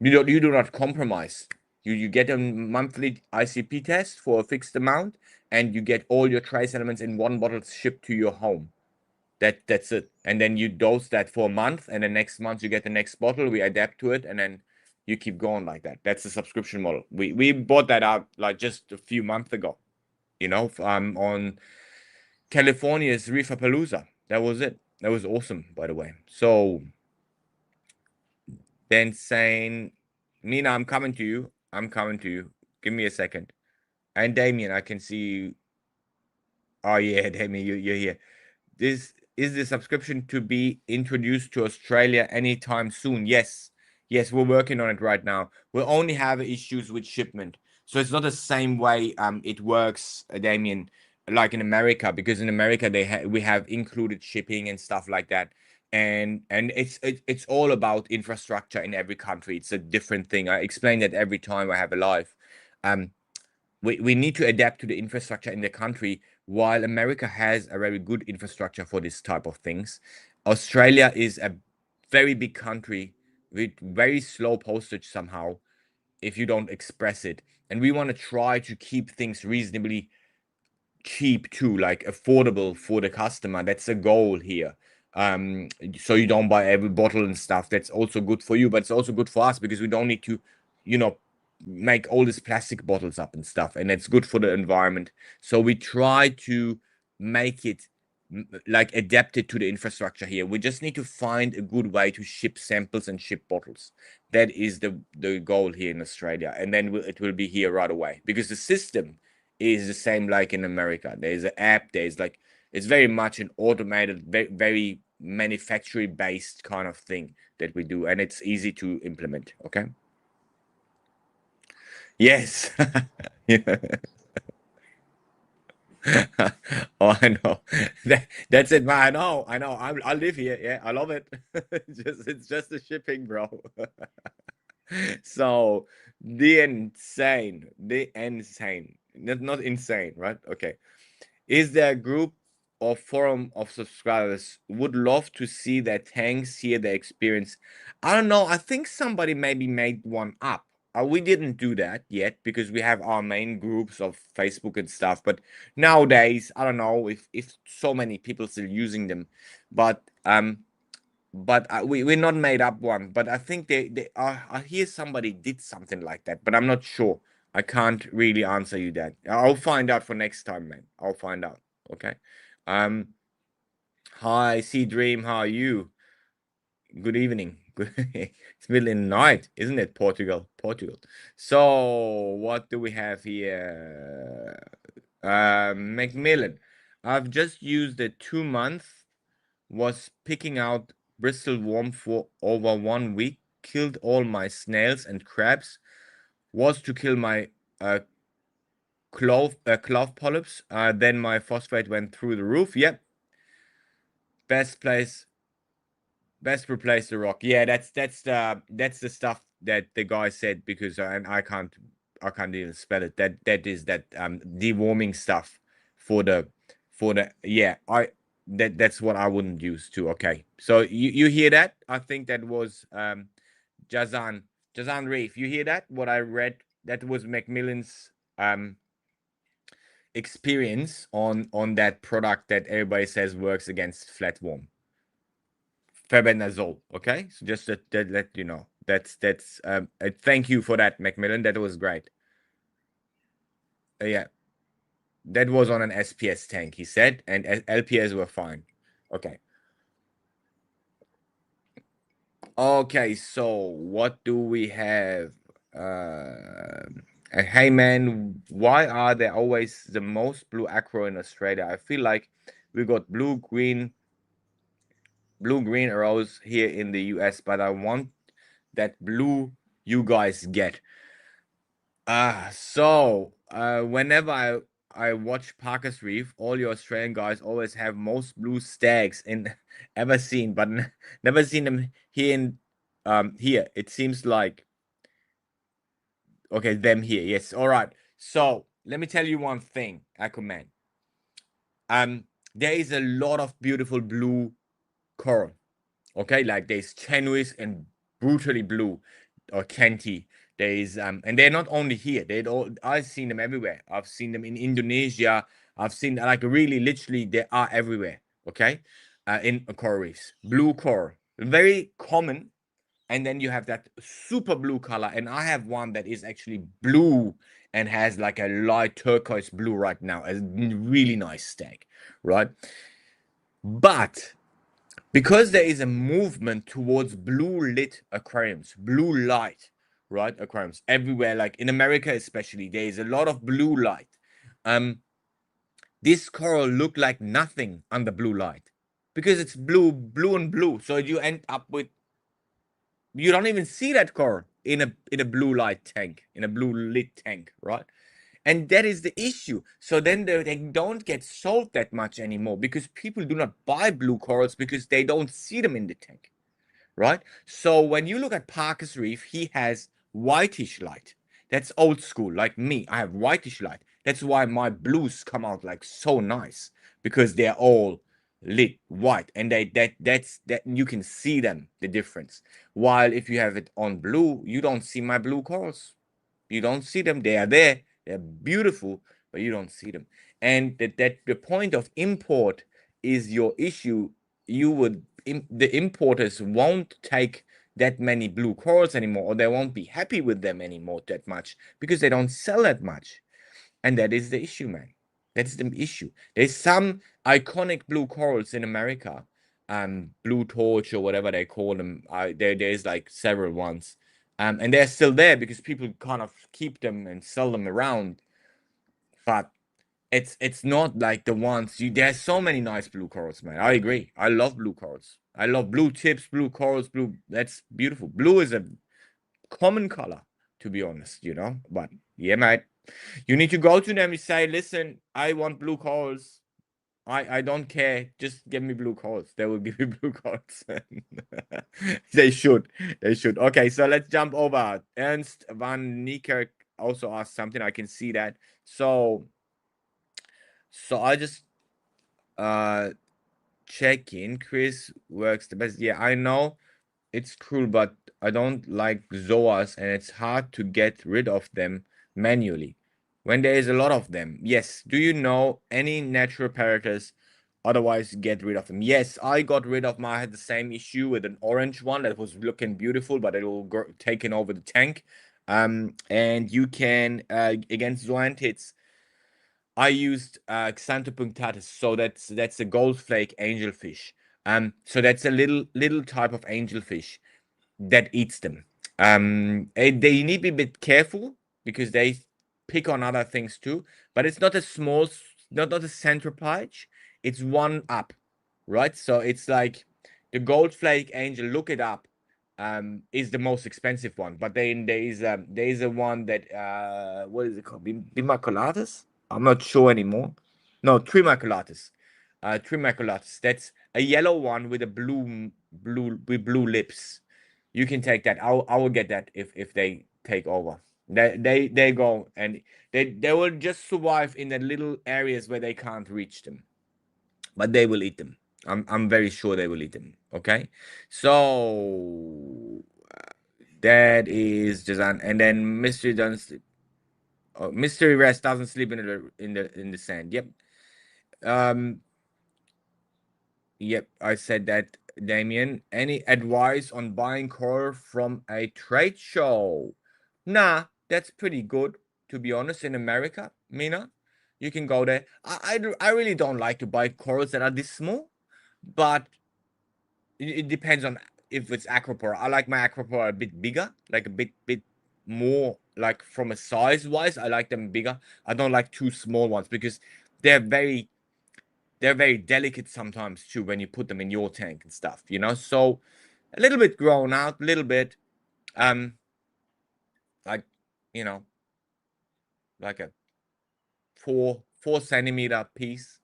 you do not compromise. You get a monthly ICP test for a fixed amount, and you get all your trace elements in one bottle shipped to your home. That's it. And then you dose that for a month, and the next month you get the next bottle. We adapt to it, and then you keep going like that. That's the subscription model. We bought that out like just a few months ago. On California's Reeferpalooza. That was it. That was awesome, by the way. So then saying, Mina, I'm coming to you. I'm coming to you. Give me a second. And Damien, I can see you. Oh yeah, Damien, you're here. This is the subscription to be introduced to Australia anytime soon. Yes. Yes, we're working on it right now. We'll only have issues with shipment. So it's not the same way it works, Damien, like in America, because in America we have included shipping and stuff like that. And it's all about infrastructure in every country. It's a different thing. I explain that every time I have a live. Um, we need to adapt to the infrastructure in the country. While America has a very good infrastructure for this type of things, Australia is a very big country with very slow postage somehow if you don't express it. And we want to try to keep things reasonably cheap too, like affordable for the customer. That's a goal here. So you don't buy every bottle and stuff. That's also good for you, but it's also good for us because we don't need to, you know, make all these plastic bottles up and stuff. And it's good for the environment. So we try to make it like adapted to the infrastructure here. We just need to find a good way to ship samples and ship bottles. That is the goal here in Australia, and then it will be here right away because the system is the same like in America. There's an app, there's like it's very much an automated, very manufacturing based kind of thing that we do, and it's easy to implement. Okay. Yes. Yeah. Oh, I know. That's it, man. I know. I live here. Yeah, I love it. It's just the shipping, bro. So the insane, not insane, right? Okay. Is there a group or forum of subscribers would love to see their tanks, hear their experience? I don't know. I think somebody maybe made one up. We didn't do that yet because we have our main groups of Facebook and stuff. But nowadays, I don't know if so many people still using them. But we're not made up one. But I think I hear somebody did something like that, but I'm not sure. I can't really answer you that. I'll find out for next time, man. I'll find out. Okay. Um. Hi, Sea Dream. How are you? Good evening. Good. It's middle in the night, isn't it? Portugal. Portugal. So what do we have here? Macmillan. I've just used a 2 month. Was picking out Bristol worm for over 1 week, killed all my snails and crabs, was to kill my clove polyps. Then my phosphate went through the roof. Yep, best place, best replace the rock. Yeah, that's the stuff that the guy said because and I can't even spell it. That is that deworming stuff for the yeah that's what I wouldn't use too. Okay, so you hear that? I think that was Jazan Jazan Reef. You hear that? What I read that was Macmillan's experience on that product that everybody says works against flatworm. Febendazole. Okay, so just that let you know. That's thank you for that, Macmillan. That was great. Yeah, that was on an SPS tank, he said, and LPS were fine. Okay. Okay, so what do we have? Hey man, why are there always the most blue acro in Australia? I feel like we got blue green arrows here in the US, but I want that blue you guys get. Whenever I watch Parker's Reef, all your Australian guys always have most blue stags in ever seen, but never seen them here in here. It seems like okay, them here. Yes, all right. So let me tell you one thing, Aquaman. Um, there is a lot of beautiful blue coral. Okay, like there's genuine and brutally blue or Kenti. There's and they're not only here, they're all I've seen them everywhere. I've seen them in Indonesia. I've seen like really literally they are everywhere. Okay, in coral reefs. Blue coral. Very common. And then you have that super blue color. And I have one that is actually blue and has like a light turquoise blue right now. A really nice stag, right? But because there is a movement towards blue lit aquariums, blue light, right? Aquariums everywhere, like in America especially, there is a lot of blue light. Um, this coral look like nothing under blue light because it's blue, blue and blue. So you end up with you don't even see that coral in a blue light tank, in a blue lit tank, right? And that is the issue. So then they don't get sold that much anymore because people do not buy blue corals because they don't see them in the tank, right? So when you look at Parker's Reef, he has whitish light. That's old school, like me. I have whitish light. That's why my blues come out like so nice because they're all lit white, and that's you can see them the difference. While if you have it on blue, you don't see my blue corals. You don't see them. They are there. They're beautiful, but you don't see them. And that the point of import is your issue. You would the importers won't take that many blue corals anymore, or they won't be happy with them anymore that much because they don't sell that much. And that is the issue, man. That's the issue. There's some iconic blue corals in America, blue torch or whatever they call them. There's like several ones, and they're still there because people kind of keep them and sell them around. But it's not like the ones you. There's so many nice blue corals, man. I agree. I love blue corals. I love blue tips, blue corals, blue. That's beautiful. Blue is a common color, to be honest, you know. But yeah, mate, you need to go to them and say, listen, I want blue corals. I don't care. Just give me blue corals. They will give you blue corals. They should. They should. Okay, so let's jump over. Ernst van Niekerk also asked something. I can see that. So I just uh check in. Chris works the best. Yeah, I know it's cool, but I don't like zoas and it's hard to get rid of them manually when there is a lot of them. Yes. Do you know any natural predators? Otherwise, get rid of them. Yes, I got rid of my. I had the same issue with an orange one that was looking beautiful, but it will go taken over the tank. And you can against zoanthid I used Xanthopunctatus, so that's a gold flake angelfish. So that's a little type of angelfish that eats them. And they need to be a bit careful because they pick on other things too. But it's not a small, not a centropage. It's one up, right? So it's like the gold flake angel. Look it up. Is the most expensive one. But then there is a one that what is it called? Bimaculatus? I'm not sure anymore. No, Trimaculatus. Trimaculatus. That's a yellow one with a blue lips. You can take that. I will get that if they take over. They go and they will just survive in the little areas where they can't reach them, but they will eat them. I'm very sure they will eat them. Okay, so that is just and then mystery doesn't sleep. Oh, mystery rest doesn't sleep in the sand. Yep. Um. Yep. I said that. Damien, any advice on buying core from a trade show? Nah, that's pretty good, to be honest. In America, Mina, you can go there. I really don't like to buy corals that are this small, but it depends on if it's aquapora. I like my aquapora a bit bigger, like a bit. more like from a size wise. I like them bigger. I don't like too small ones because they're very they're very delicate sometimes too when you put them in your tank and stuff, you know. So a little bit grown out, a little bit um like you know like a 4 centimeter piece,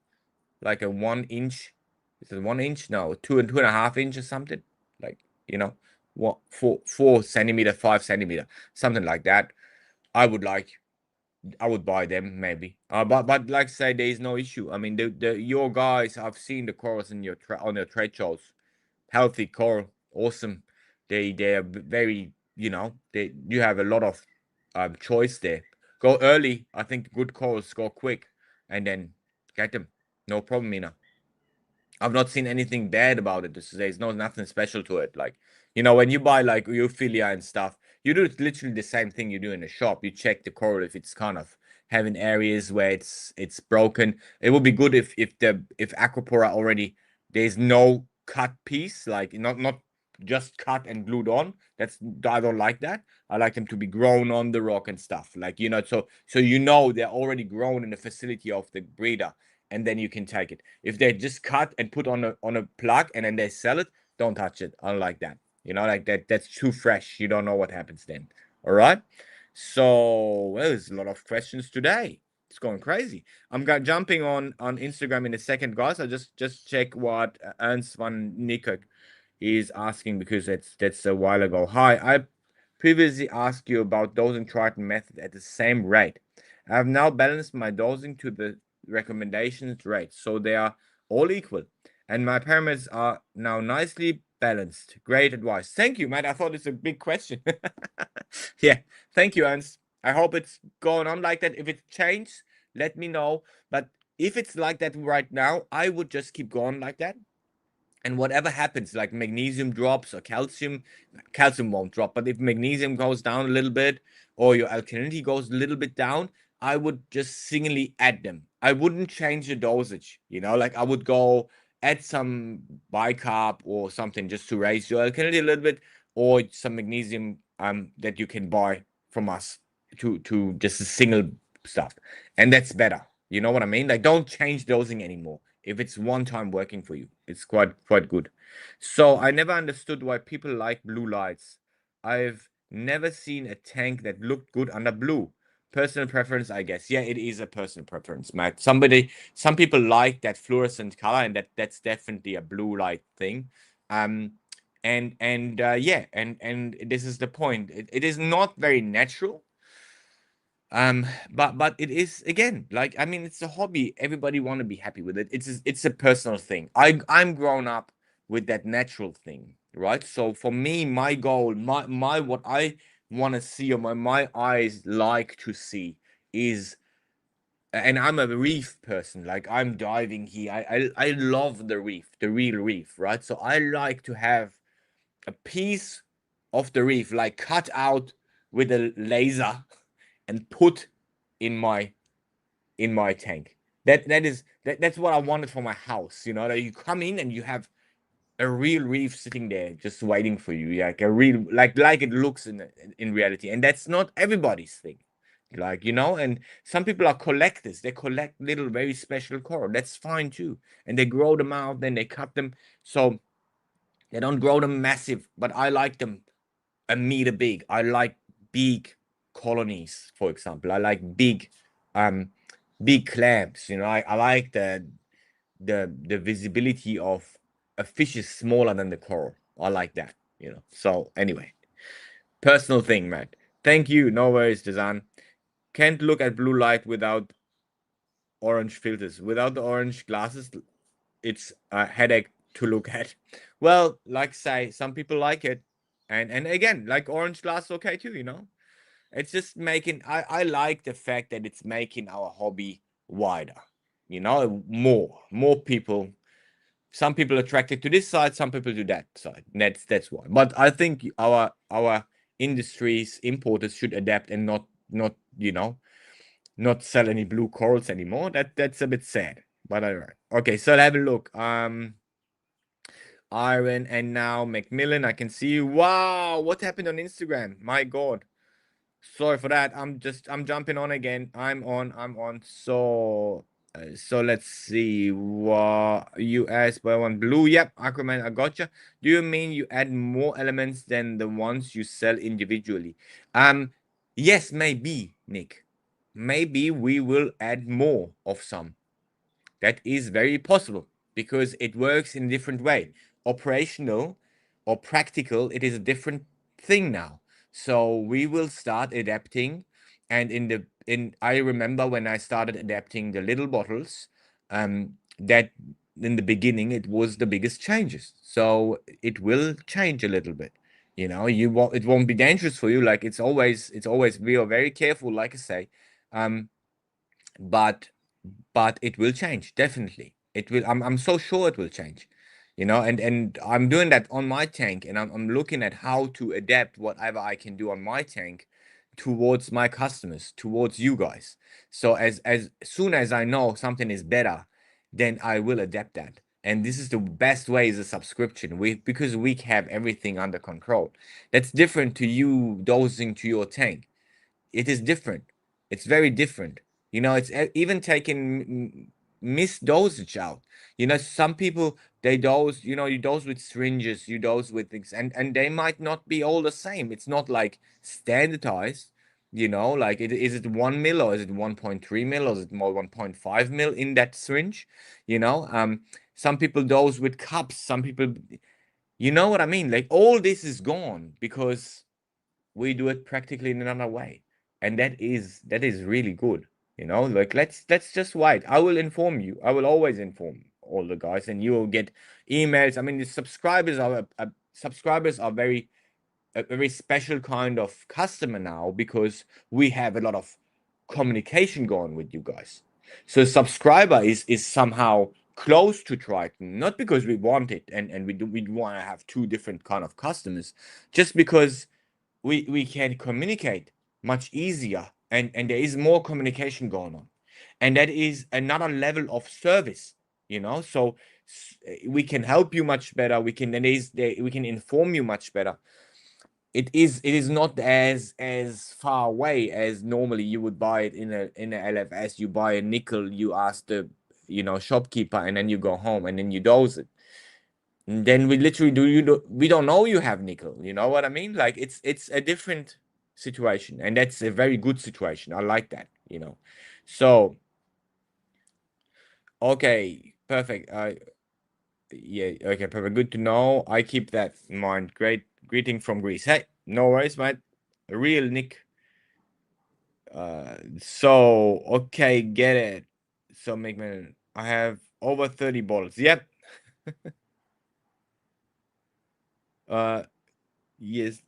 like a 1 inch. Is it 1 inch? No, 2.5 inch or something. Like you know, what 4 centimeter, 5 centimeter, something like that. I would like. I would buy them maybe. But like I say, there is no issue. I mean, the your guys. I've seen the corals in your on your trade shows. Healthy coral, awesome. They are very, you know, they you have a lot of choice there. Go early. I think good corals go quick, and then get them. No problem, Mina. I've not seen anything bad about it. There's no nothing special to it. Like, you know, when you buy like Euphilia and stuff, you do literally the same thing you do in a shop. You check the coral if it's kind of having areas where it's broken. It would be good if Aquapora already there's no cut piece, like not just cut and glued on. That's I don't like that. I like them to be grown on the rock and stuff. Like, you know, so you know they're already grown in the facility of the breeder, and then you can take it. If they just cut and put on a plug and then they sell it, don't touch it. I don't like that. You know, like that's too fresh. You don't know what happens then. All right. So well, there's a lot of questions today. It's going crazy. I'm jumping on Instagram in a second, guys. I just check what Ernst van Nikkek is asking because that's a while ago. Hi, I previously asked you about dosing Triton method at the same rate. I have now balanced my dosing to the recommendations rate, so they are all equal, and my parameters are now nicely balanced. Great advice. Thank you, Matt. I thought it's a big question. Yeah, thank you, Ernst. I hope it's going on like that. If it changes, let me know. But if it's like that right now, I would just keep going like that, and whatever happens, like magnesium drops or calcium won't drop, but if magnesium goes down a little bit or your alkalinity goes a little bit down, I would just singly add them. I wouldn't change the dosage, you know, like I would go add some bicarb or something just to raise your alkalinity a little bit, or some magnesium that you can buy from us to just a single stuff, and that's better. You know what I mean? Like, don't change dosing anymore. If it's one time working for you, it's quite good. So I never understood why people like blue lights. I've never seen a tank that looked good under blue. Personal preference, I guess. Yeah, it is a personal preference, Matt. Some people like that fluorescent color, and that's definitely a blue light thing. Um, and yeah, and this is the point. It is not very natural, but it is, again, like, I mean, it's a hobby. Everybody want to be happy with it. It's a personal thing. I'm grown up with that natural thing, right? So for me, my goal, my what I want to see, or my eyes like to see is, and I'm a reef person. Like, I'm diving here. I love the reef, the real reef, right? So I like to have a piece of the reef like cut out with a laser and put in my tank. That's what I wanted for my house. You know, that you come in and you have a real reef sitting there just waiting for you, like a real, like it looks in reality. And that's not everybody's thing. Like, you know, and some people are collectors. They collect little very special coral. That's fine too. And they grow them out, then they cut them. So they don't grow them massive, but I like them a meter big. I like big colonies, for example. I like um, big clams. You know, I like the visibility of a fish is smaller than the coral. I like that. You know. So anyway, personal thing, Matt. Thank you. No worries, Dazan. Can't look at blue light without orange filters. Without the orange glasses, it's a headache to look at. Well, like say, some people like it, and again, like orange glass, okay too. You know, it's just making. I like the fact that it's making our hobby wider. You know, more people. Some people attracted to this side, some people to that side. That's why. But I think our industries importers should adapt and not you know not sell any blue corals anymore. That's a bit sad. But all right. Okay, so have a look. Iron and now Macmillan. I can see you. Wow, what happened on Instagram? My God. Sorry for that. I'm jumping on again. I'm on. So let's see. What you asked by one blue. Yep, Aquaman, I gotcha. Do you mean you add more elements than the ones you sell individually? Yes, maybe, Nick. Maybe we will add more of some. That is very possible because it works in a different way. Operational or practical, it is a different thing now. So we will start adapting. And in I remember when I started adapting the little bottles, that in the beginning it was the biggest changes. So it will change a little bit. You won't it won't be dangerous for you. Like it's always we are very careful, like I say. Um, but it will change, definitely it will. I'm so sure it will change, and I'm doing that on my tank, and I'm looking at how to adapt whatever I can do on my tank towards my customers, towards you guys. So as soon as I know something is better, then I will adapt that. And this is the best way, is a subscription, because we have everything under control. That's different to you dosing to your tank. It is different. It's very different. It's even taking missed dosage out. Some people, they dose. You dose with syringes, you dose with things, and they might not be all the same. It's not like standardized. Like is it 1 mil, or is it 1.3 mil, or is it more 1.5 mil in that syringe? Some people dose with cups. Some people, you know what I mean? Like all this is gone because we do it practically in another way, and that is really good. Like let's just wait. I will inform you. I will always inform all the guys, and you will get emails. I mean, the subscribers are very special kind of customer now, because we have a lot of communication going with you guys. So subscriber is somehow close to Triton, not because we want it, and we want to have two different kind of customers, just because we can communicate much easier, and there is more communication going on, and that is another level of service. So we can help you much better. We can inform you much better. It is not as far away as normally you would buy it in a LFS. You buy a nickel, you ask the shopkeeper, and then you go home, and then you dose it. And then we literally we don't know you have nickel. You know what I mean? Like it's a different situation, and that's a very good situation. I like that. So okay, perfect. Yeah, okay, perfect. Good to know. I keep that in mind. Great greeting from Greece. Hey, no worries, mate. Real Nick. So okay, get it. So make me. I have over 30 bottles. Yep. Uh, yes.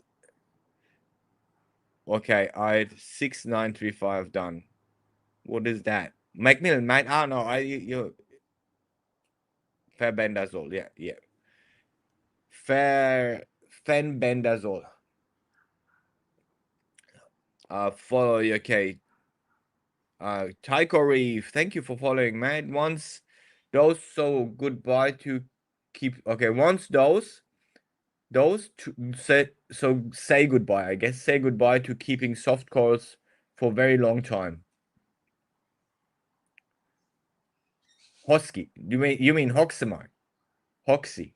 Okay, I had 6935 done. What is that? Macmillan, mate. Oh no, you Farbendazole. Yeah, yeah. Fair Fenbendazole. Follow. Okay. Tycho Reeve. Thank you for following, mate. Once those, so goodbye to keep. Okay, once those to say goodbye. I guess say goodbye to keeping soft calls for a very long time. Hosky. You mean Hoxamite? Hoxie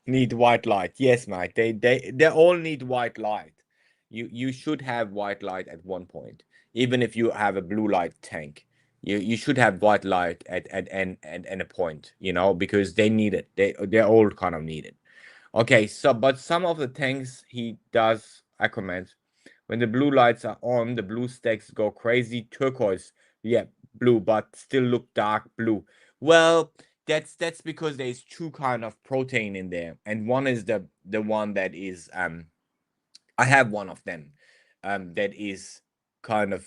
need white light. Yes, mate. They all need white light. You should have white light at one point, even if you have a blue light tank. You should have white light at a point. Because they need it. They're all kind of need it. Okay, so but some of the tanks he does acclimate. When the blue lights are on, the blue stacks go crazy. Turquoise, yeah, blue, but still look dark blue. Well, that's because there's two kind of protein in there, and one is the one that is I have one of them, that is kind of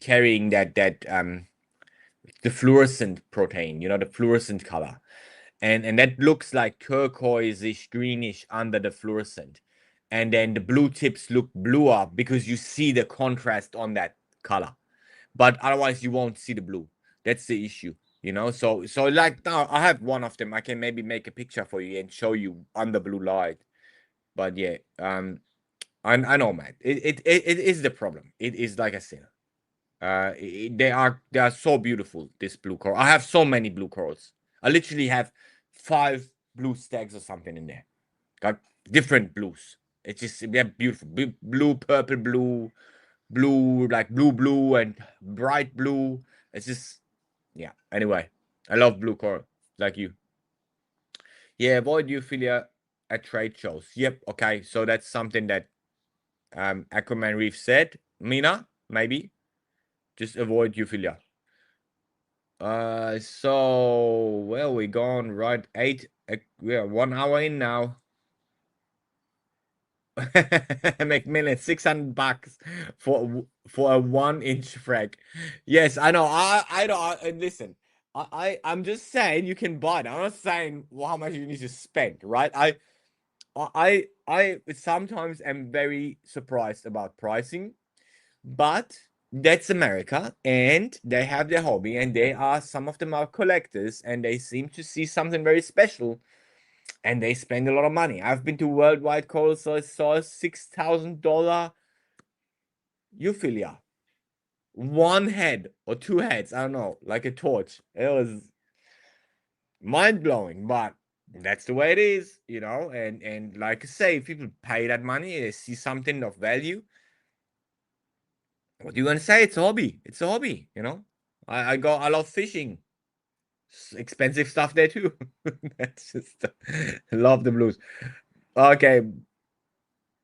carrying that the fluorescent protein, the fluorescent color, and that looks like turquoise-ish, greenish under the fluorescent, and then the blue tips look bluer because you see the contrast on that color, but otherwise you won't see the blue. That's the issue. So like now I have one of them. I can maybe make a picture for you and show you under blue light. But yeah, I know, man. It is the problem. It is like I said. They are so beautiful. This blue coral. I have so many blue corals. I literally have 5 blue stacks or something in there. Got different blues. It's just they're beautiful. Blue, purple, blue, like blue, and bright blue. It's just yeah. Anyway, I love blue coral like you. Yeah, avoid euphilia at trade shows. Yep. Okay. So that's something that Aquaman Reef said. Mina, maybe just avoid euphilia. So well, we gone right 8. We are 1 hour in now. McMillan, $600 for a 1-inch frag. Yes, I know. I know. Listen, I'm just saying you can buy it. I'm not saying how much you need to spend, right? I sometimes am very surprised about pricing, but that's America, and they have their hobby, and they are some of them are collectors, and they seem to see something very special, and they spend a lot of money. I've been to Worldwide Coral, so I saw a $6,000 euphilia, one head or 2 heads, I don't know, like a torch. It was mind blowing, but that's the way it is, you know. And like I say, if people pay that money, they see something of value. What do you want to say? It's a hobby. It's a hobby, you know. I love fishing. Expensive stuff there too. That's just love the blues. Okay,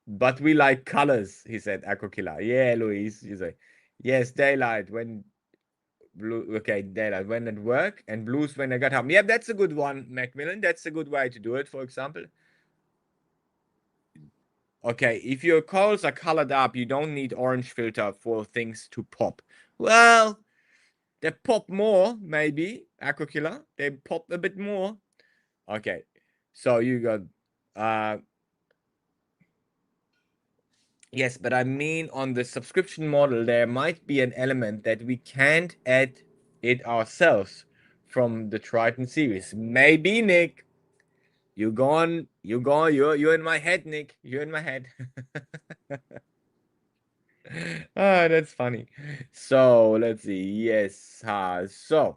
but we like colors, he said. Aquakilla. Yeah, Louise. You say yes. Daylight when blue. Okay, daylight when at work and blues when I got home. Yeah, that's a good one, Macmillan. That's a good way to do it. For example. Okay, if your corals are colored up, you don't need orange filter for things to pop. Well, they pop more, maybe, Aquakilla. They pop a bit more. Okay. So you got yes, but I mean on the subscription model, there might be an element that we can't add it ourselves from the Triton series. Maybe, Nick. You're in my head, Nick. You're in my head. Ah, that's funny. So let's see. Yes. So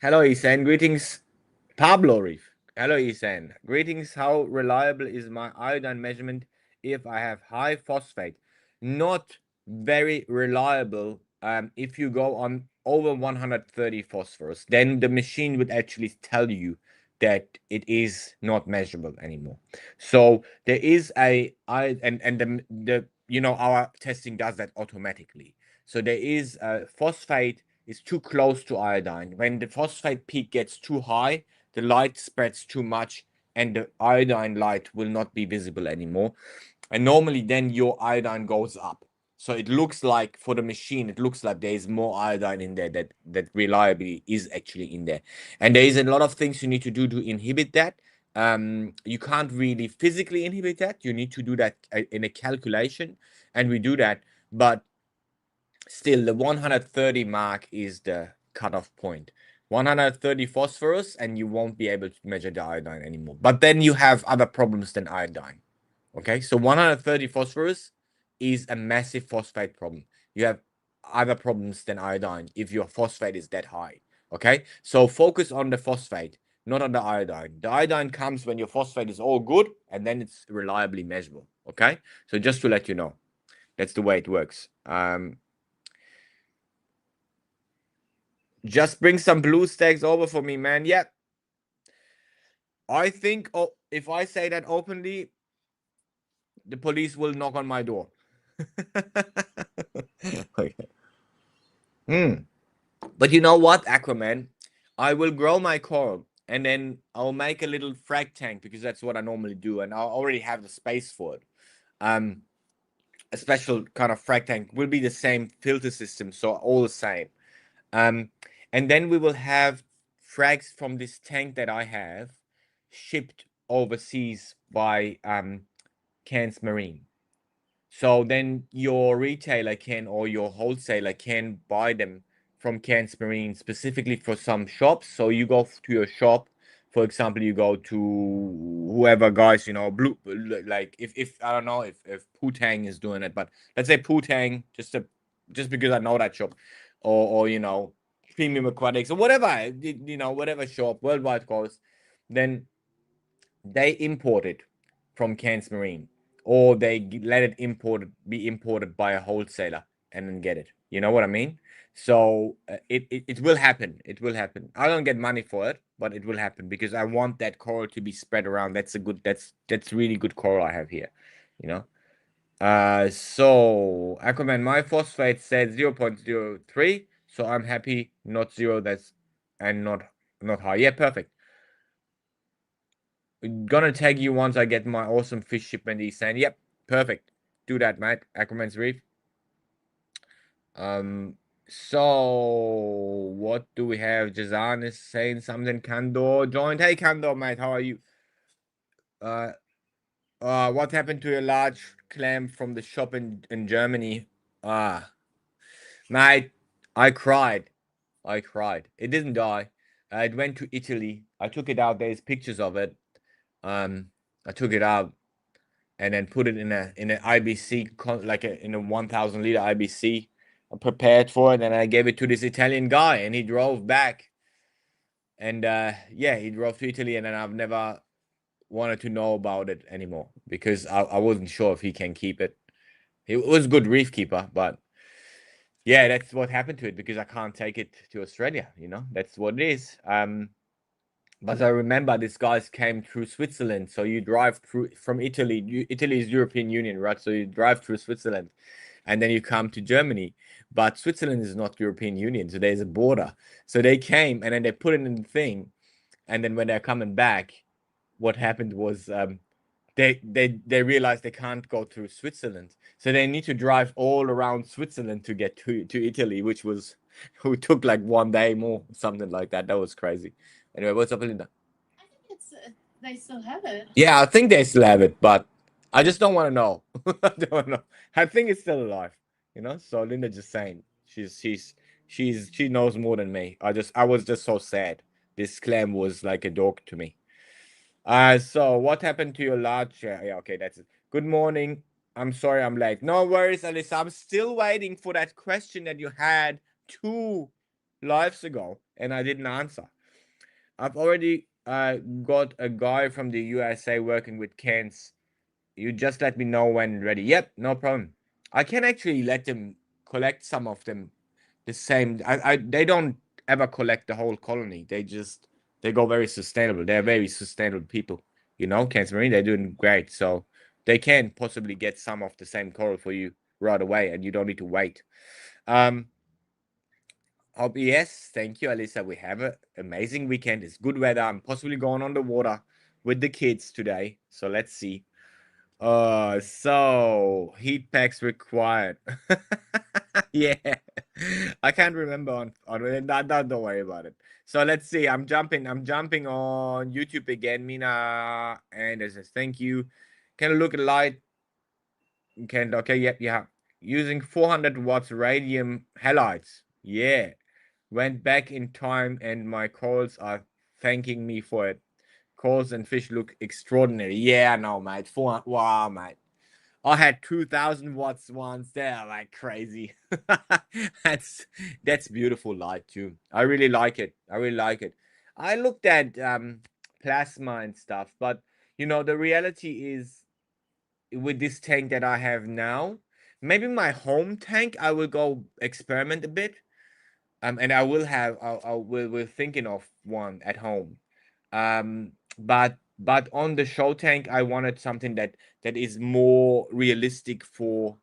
hello, Isan. Greetings, Pablo Reef. Hello, Isan. Greetings. How reliable is my iodine measurement if I have high phosphate? Not very reliable. If you go on over 130 phosphorus, then the machine would actually tell you that it is not measurable anymore. So there is and the our testing does that automatically. So there is phosphate is too close to iodine. When the phosphate peak gets too high, the light spreads too much, and the iodine light will not be visible anymore. And normally, then your iodine goes up. So it looks like for the machine, it looks like there is more iodine in there that reliably is actually in there. And there is a lot of things you need to do to inhibit that. You can't really physically inhibit that. You need to do that in a calculation, and we do that. But still, the 130 mark is the cutoff point. 130 phosphorus, and you won't be able to measure the iodine anymore. But then you have other problems than iodine. Okay, so 130 phosphorus is a massive phosphate problem. You have other problems than iodine if your phosphate is that high. Okay, so focus on the phosphate, not on the iodine. The iodine comes when your phosphate is all good, and then it's reliably measurable. Okay, so just to let you know, that's the way it works. Just bring some blue stacks over for me, man. Yeah. I think if I say that openly, the police will knock on my door. Okay. But you know what, Aquaman? I will grow my coral and then I'll make a little frag tank because that's what I normally do, and I already have the space for it. Um, a special kind of frag tank will be the same filter system, so all the same. Um, and then we will have frags from this tank that I have shipped overseas by Cans Marine. So then your retailer can or your wholesaler can buy them from Cans Marine specifically for some shops. So you go to your shop, For example, you go to whoever guys, blue, like if I don't know if Putang is doing it, but let's say Putang, just because I know that shop, or Premium Aquatics or whatever, whatever shop worldwide goes, then they import it from Cairns Marine, or they let it be imported by a wholesaler and then get it. You know what I mean? So it will happen. It will happen. I don't get money for it, but it will happen because I want that coral to be spread around. That's really good coral I have here. You know. So Aquaman, my phosphate said 0.03, so I'm happy, not zero. That's and not high. Yeah, perfect. Gonna tag you once I get my awesome fish shipment. He's saying, "Yep, perfect. Do that, mate." Aquaman's Reef. Um. So what do we have? Jazan is saying something. Kandor joined. Hey, Kandor, mate. How are you? Uh. What happened to your large clam from the shop in Germany? Ah, mate, I cried. I cried. It didn't die. It went to Italy. I took it out. There's pictures of it. I took it out and then put it in an IBC in a 1,000 liter IBC. I prepared for it and I gave it to this Italian guy and he drove back and yeah, he drove to Italy and then I've never wanted to know about it anymore because I wasn't sure if he can keep it. He was a good reef keeper, but yeah, that's what happened to it because I can't take it to Australia. That's what it is. But I remember these guys came through Switzerland. So you drive through from Italy. Italy is European Union, right? So you drive through Switzerland, and then you come to Germany. But Switzerland is not European Union, so there's a border. So they came and then they put it in the thing, and then when they're coming back, what happened was they realized they can't go through Switzerland, so they need to drive all around Switzerland to get to Italy, which was who took like 1 day more, something like that. That was crazy. Anyway, what's up, Linda? I think they still have it. Yeah, I think they still have it, but I just don't want to know. I don't know. I think it's still alive. So Linda just saying she knows more than me. I was just so sad. This clam was like a dog to me. So what happened to your large? Yeah, okay, that's it. Good morning. I'm sorry I'm late. No worries, Alyssa. I'm still waiting for that question that you had 2 lives ago and I didn't answer. I've already got a guy from the USA working with cans. You just let me know when ready. Yep, no problem. I can actually let them collect some of them the same. They don't ever collect the whole colony. They go very sustainable. They're very sustainable people. Cancer Marine, they're doing great. So they can possibly get some of the same coral for you right away, and you don't need to wait. Um, yes, thank you, Alyssa. We have an amazing weekend. It's good weather. I'm possibly going on the water with the kids today. So let's see. So heat packs required. Yeah, I can't remember on don't worry about it. So let's see. I'm jumping. I'm jumping on YouTube again, Mina, and it says thank you. Can I look at light? Can okay? Yep, yeah. Using 400 watts radium halides. Yeah, went back in time, and my corals are thanking me for it. Corals and fish look extraordinary. Yeah, no, mate. Wow, mate. I had 2,000 watts once. They're like crazy. that's that's beautiful light too. I really like it. I really like it. I looked at plasma and stuff, but the reality is with this tank that I have now, maybe my home tank I will go experiment a bit. And I will have we're thinking of one at home. But on the show tank, I wanted something that is more realistic for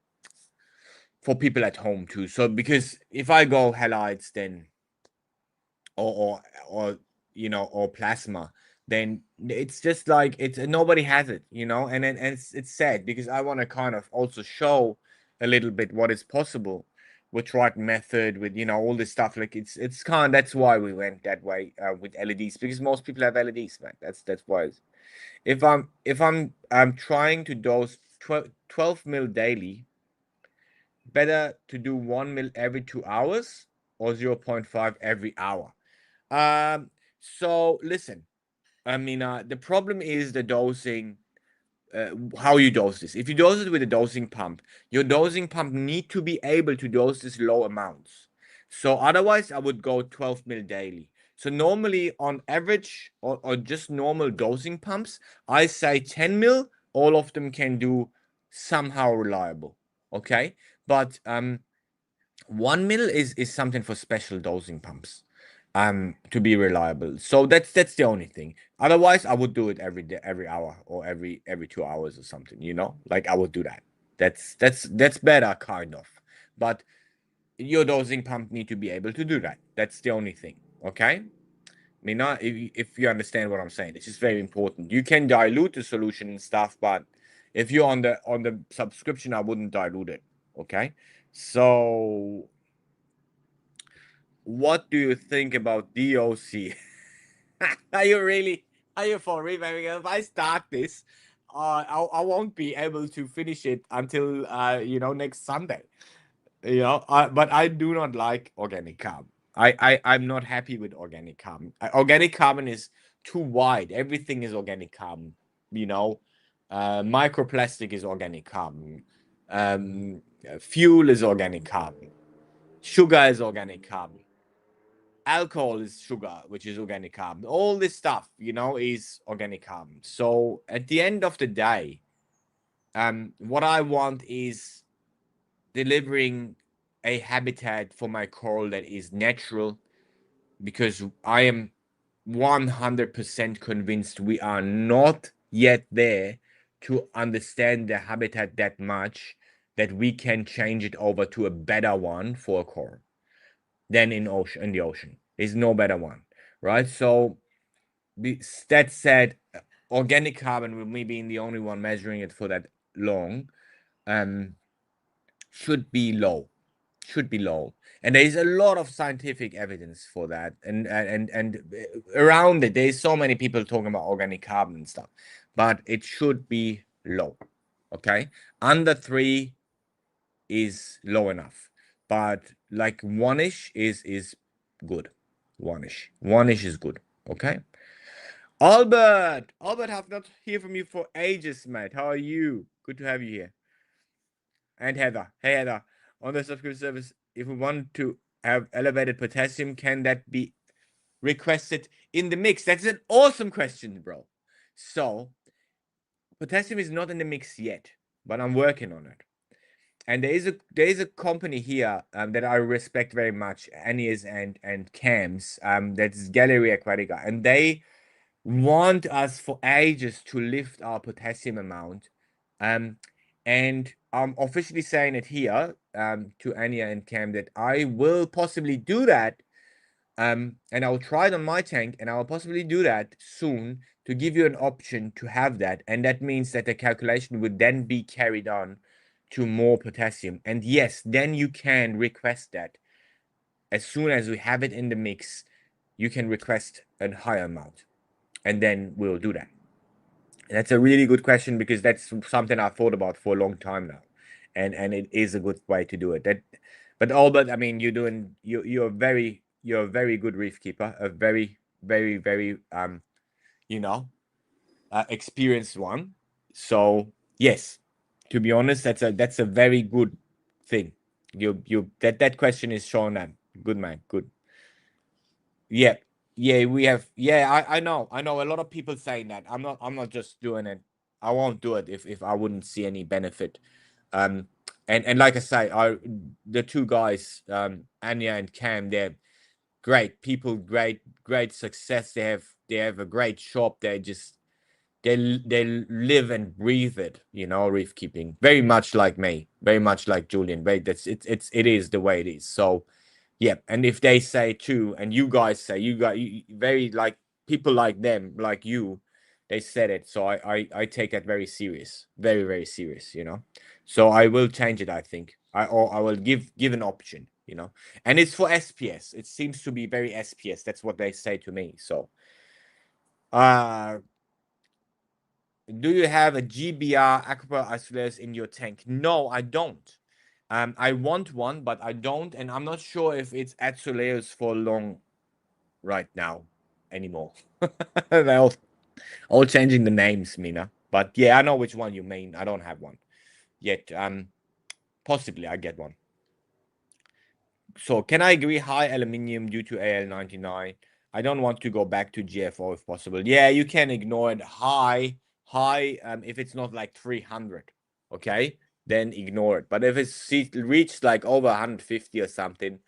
people at home too. So because if I go halides, then or or plasma, then it's just like it's nobody has it, and it's sad because I want to kind of also show a little bit what is possible with Triton method, with all this stuff. Like it's kind that's why we went that way with LEDs, because most people have LEDs, man. That's why if I'm trying to dose 12 mil daily, better to do 1 mil every 2 hours or zero point 0.5 every hour. So listen, I mean, the problem is the dosing, how you dose this. If you dose it with a dosing pump, your dosing pump need to be able to dose this low amounts. So otherwise, I would go 12 mil daily. So normally, on average, or just normal dosing pumps, I say 10 mil. All of them can do somehow reliable. Okay, but 1 mil is something for special dosing pumps, to be reliable. So that's the only thing. Otherwise, I would do it every day, every hour, or every 2 hours or something. Like I would do that. That's better, kind of. But your dosing pump need to be able to do that. That's the only thing. Okay. I mean, not if you understand what I'm saying. This is very important. You can dilute the solution and stuff, but if you're on the subscription, I wouldn't dilute it. Okay. So what do you think about DOC? Are you really? Are you for real? Because if I start this, I won't be able to finish it until next Sunday. But I do not like organic carbon. I'm not happy with organic carbon. Organic carbon is too wide. Everything is organic carbon. You know, Microplastic is organic carbon. Fuel is organic carbon. Sugar is organic carbon. Alcohol is sugar, which is organic carbon. All this stuff, is organic carbon. So at the end of the day, what I want is delivering a habitat for my coral that is natural, because I am 100% convinced we are not yet there to understand the habitat that much that we can change it over to a better one for a coral than in the ocean. There's no better one, right? So that said, organic carbon, with me being the only one measuring it for that long, um, should be low. Should be low. And there is a lot of scientific evidence for that. And around it, there's so many people talking about organic carbon and stuff. But it should be low. Okay? Under 3 is low enough. But like one-ish is good. One-ish. One-ish is good. Okay? Albert! Albert, have not heard from you for ages, mate. How are you? Good to have you here. And Heather. Hey, Heather. On the subscription service, if we want to have elevated potassium, can that be requested in the mix? That's an awesome question, bro. So, potassium is not in the mix yet, but I'm working on it. And there is a company here that I respect very much, Annies and Cams, that's Gallery Aquatica, and they want us for ages to lift our potassium amount. Um, and I'm officially saying it here to Anya and Cam that I will possibly do that. And I'll try it on my tank, and I'll possibly do that soon to give you an option to have that. And that means that the calculation would then be carried on to more potassium. And yes, then you can request that. As soon as we have it in the mix, you can request a higher amount, and then we'll do that. That's a really good question, because that's something I've thought about for a long time now, and it is a good way to do it. But Albert, I mean, you're a very good reef keeper, a very very very you know experienced one. So yes, to be honest, that's a very good thing. That question is shown that good, man, good. Yeah, yeah, we have. Yeah, I know a lot of people saying that. I'm not just doing it. I won't do it if I wouldn't see any benefit. Um, and like I say, the two guys, Anya and Cam, they're great people, great success. They have a great shop. They live and breathe it, reef keeping. Very much like me, very much like Julian. Right? It is the way it is. So yeah, and if they say too, and you guys say, very like people like them, like you, they said it. So I take that very serious, very very serious. So I will change it. I think I will give an option. And it's for SPS. It seems to be very SPS. That's what they say to me. So, uh, do you have a GBR Aqua Isolers in your tank? No, I don't. I want one, but I don't, and I'm not sure if it's at Soleus for long right now anymore. Well, All changing the names, Mina. But yeah, I know which one you mean. I don't have one yet. Possibly I get one. So can I agree high aluminium due to AL99? I don't want to go back to GFO if possible. Yeah, you can ignore it. High, if it's not like 300, okay, then ignore it. But if it's reached like over 150 or something,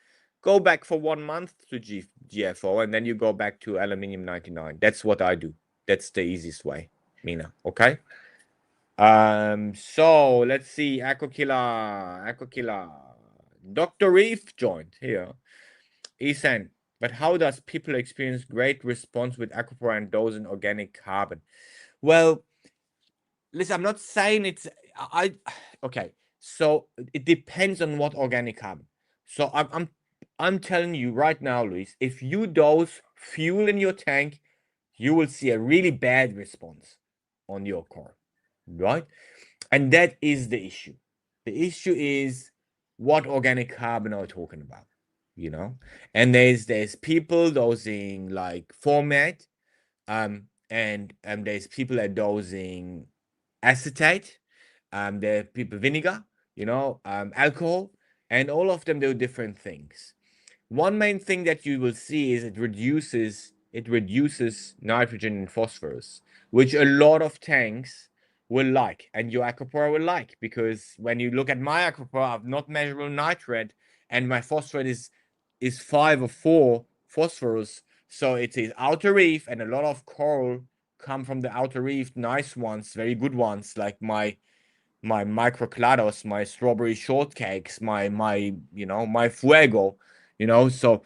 go back for 1 month to GFO and then you go back to aluminium 99. That's what I do. That's the easiest way, Mina. Okay. So let's see. Aqua Killer. Dr. Reef joined here. Ethan, but how does people experience great response with aquaporin and dose in organic carbon? Well, listen, I'm not saying it's I okay. So it depends on what organic carbon. So I'm telling you right now, Luis, if you dose fuel in your tank, you will see a really bad response on your car, right? And that is the issue. The issue is what organic carbon are we talking about, you know? And there's people dosing like format, and there's people that dosing acetate, there are people vinegar, alcohol, and all of them do different things. One main thing that you will see is it reduces nitrogen and phosphorus, which a lot of tanks will like, and your aquapora will like, because when you look at my aquapora, I've not measurable nitrate, and my phosphate is 5 or 4 phosphorus, so it is outer reef, and a lot of coral come from the outer reef, nice ones, very good ones, like my microclados, my strawberry shortcakes, my fuego, so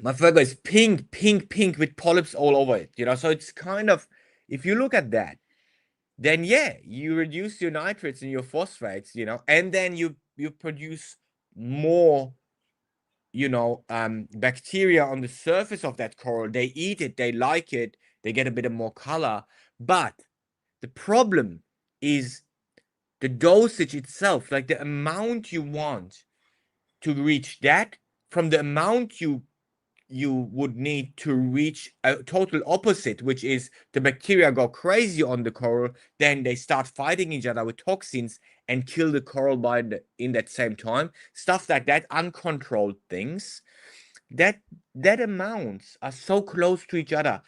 my fuego is pink, pink, pink with polyps all over it, so it's kind of, if you look at that, then yeah, you reduce your nitrates and your phosphates, and then you produce more, bacteria on the surface of that coral. They eat it, they like it, they get a bit of more color. But the problem is the dosage itself, like the amount you want to reach that from the amount you would need to reach a total opposite, which is the bacteria go crazy on the coral, then they start fighting each other with toxins and kill the coral in that same time. Stuff like that, uncontrolled things. That amounts are so close to each other,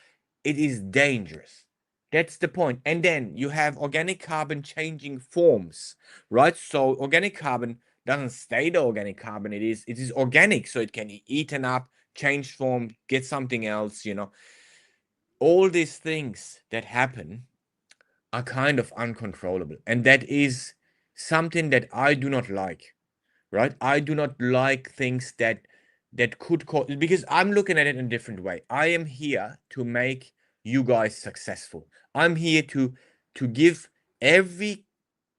it is dangerous. That's the point. And then you have organic carbon changing forms, right? So organic carbon doesn't stay the organic carbon. It is organic, so it can be eaten up, change form, get something else. All these things that happen are kind of uncontrollable, and that is something that I do not like, right? I do not like things that could cause, because I'm looking at it in a different way. I am here to make you guys successful. I'm here to give every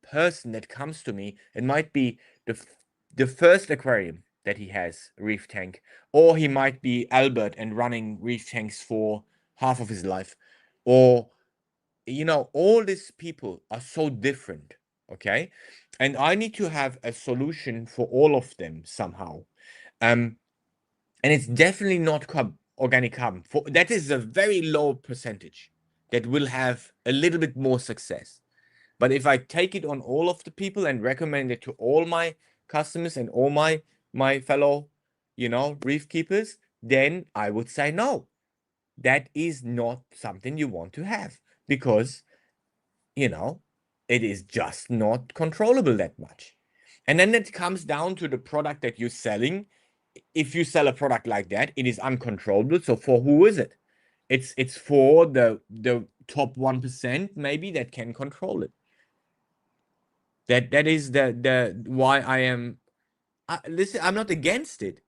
person that comes to me, it might be the first aquarium that he has, reef tank, or he might be Albert and running reef tanks for half of his life, or all these people are so different, okay? And I need to have a solution for all of them somehow. um and it's definitely not organic carbon. That is a very low percentage that will have a little bit more success. But if I take it on all of the people and recommend it to all my customers and all my fellow, reef keepers, then I would say no. That is not something you want to have, because it is just not controllable that much. And then it comes down to the product that you're selling. If you sell a product like that, it is uncontrollable. So for who is it? It's for the top 1% maybe that can control it. That is the why I am. Listen, I'm not against it.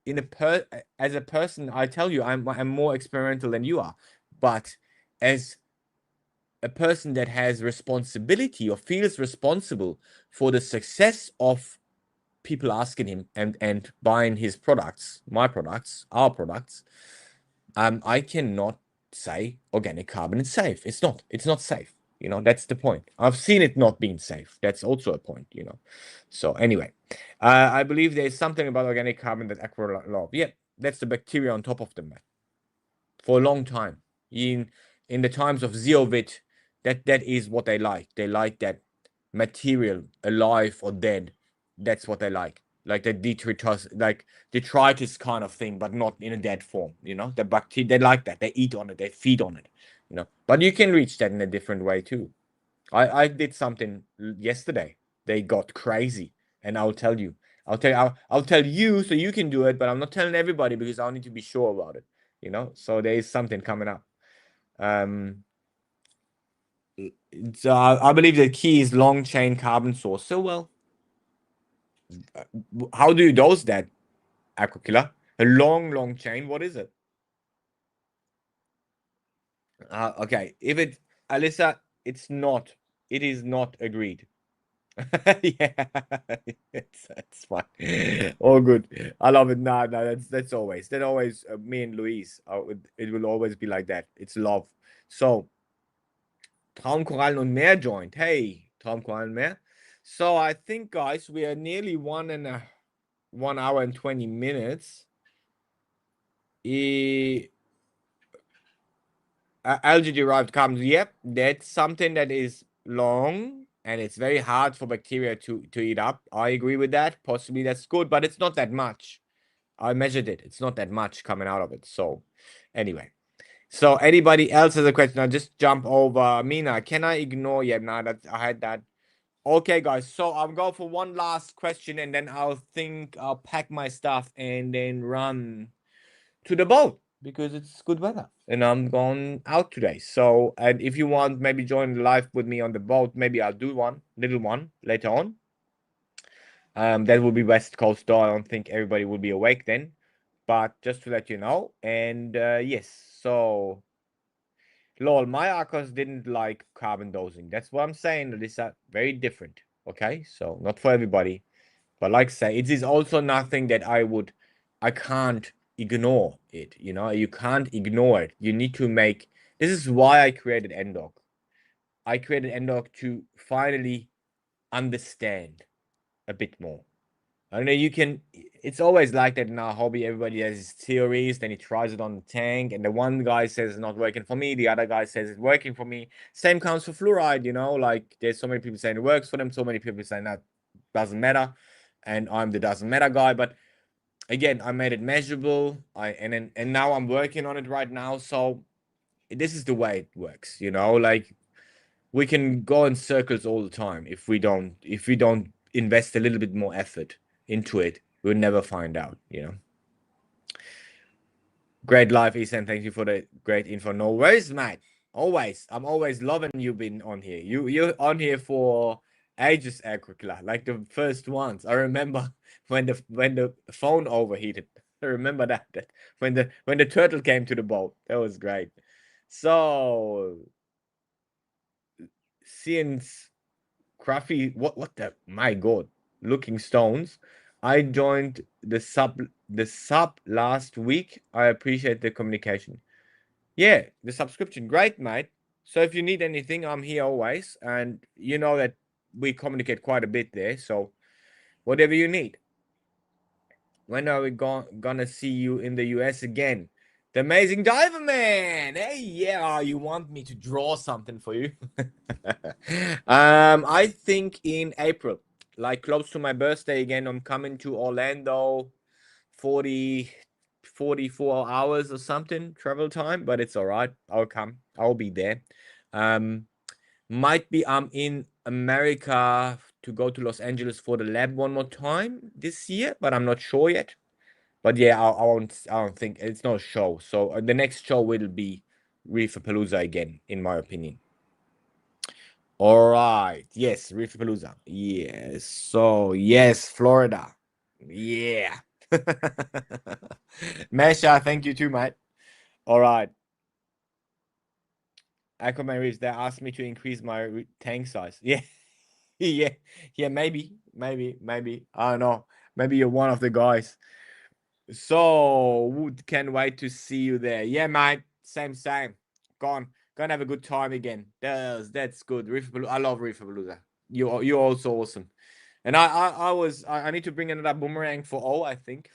As a person, I tell you, I'm more experimental than you are, but as a person that has responsibility or feels responsible for the success of people asking him and buying his products, my products, our products, I cannot say organic carbon is safe. It's not safe. That's the point. I've seen it not being safe. That's also a point. So anyway, I believe there's something about organic carbon that aqua love. Yeah, that's the bacteria on top of them, man. For a long time. in the times of Zeovit, that is what they like. They like that material, alive or dead. That's what they like. Like the detritus, like detritus kind of thing, but not in a dead form. The bacteria, they like that. They eat on it. They feed on it. But you can reach that in a different way too. I did something yesterday. They got crazy, and I'll tell you. I'll tell you so you can do it, but I'm not telling everybody because I'll need to be sure about it. So there is something coming up. Um, so I believe the key is long chain carbon source. So well, how do you dose that, Aquakiller? A long chain. What is it? Okay. If it, Alyssa, it's not. It is not agreed. Yeah, it's fine. All good. I love it. No, no, that's always me and Louise. It will always be like that. It's love. So Traumkorallen und Meer joined. Hey, Traumkorallen Meer. So I think, guys, we are nearly 1 hour and 20 minutes. Algae derived carbons. Yep, that's something that is long and it's very hard for bacteria to eat up. I agree with that. Possibly that's good, but it's not that much. I measured it. It's not that much coming out of it. So anyway. So anybody else has a question? I'll just jump over. Mina, can I ignore? Yeah, nah, I had that. Okay, guys. So I'm going for one last question and then I'll pack my stuff and then run to the boat because it's good weather and I'm going out today. So, and if you want, maybe join live with me on the boat. Maybe I'll do one little one later on. That will be West Coast though. I don't think everybody will be awake then, but just to let you know. And yes, so lol, my Arcos didn't like carbon dosing. That's what I'm saying. These are very different. Okay, so not for everybody. But like I say, it is also nothing that I can't ignore it. You can't ignore it. You need to make. This is why I created NDoc. I created NDoc to finally understand a bit more. I know you can. It's always like that in our hobby. Everybody has his theories, then he tries it on the tank, and the one guy says it's not working for me. The other guy says it's working for me. Same counts for fluoride. Like there's so many people saying it works for them, so many people saying that doesn't matter, and I'm the doesn't matter guy. But again, I made it measurable. And now I'm working on it right now. So this is the way it works. Like we can go in circles all the time if we don't invest a little bit more effort into it. We'll never find out. Great life, Ethan. Thank you for the great info. No worries, mate. Always. I'm always loving you being on here. You're on here for ages, Agricola, like the first ones. I remember when the phone overheated. I remember that when the turtle came to the boat. That was great. So since Craffy, what the my god, looking stones. I joined the sub last week. I appreciate the communication. Yeah, the subscription, great, mate. So if you need anything, I'm here always, and you know that we communicate quite a bit there. So whatever you need. When are we gonna see you in the US again? The amazing diver man. Hey, yeah, you want me to draw something for you? I think in April, like close to my birthday again, I'm coming to Orlando, 40, 44 hours or something travel time, but it's all right. I'll come. I'll be there. Um, might be I'm in America to go to Los Angeles for the lab one more time this year, but I'm not sure yet. But yeah, I don't think it's not a show. So the next show will be Reeferpalooza again, in my opinion. All right. Yes, Reeferpalooza. Yes. So yes, Florida. Yeah. Mesha, thank you too, mate. All right. Aquaman Reefs, they asked me to increase my tank size. Yeah. Yeah. Yeah, maybe. I don't know. Maybe you're one of the guys. So can't wait to see you there. Yeah, mate. Same. Gonna have a good time again. That's good. I love Reeferpalooza. You're also awesome. And I need to bring another boomerang for all, I think.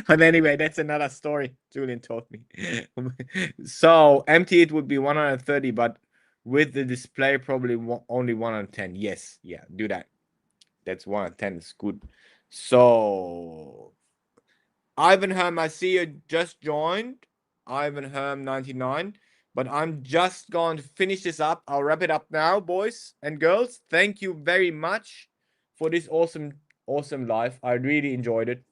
But anyway, that's another story Julian told me. So empty it would be 130, but with the display probably only 110. Yes, yeah, do that. That's 110 is good. So Ivan Herm, I see you just joined. Ivan Herm 99. But I'm just going to finish this up. I'll wrap it up now, boys and girls. Thank you very much for this awesome live. I really enjoyed it.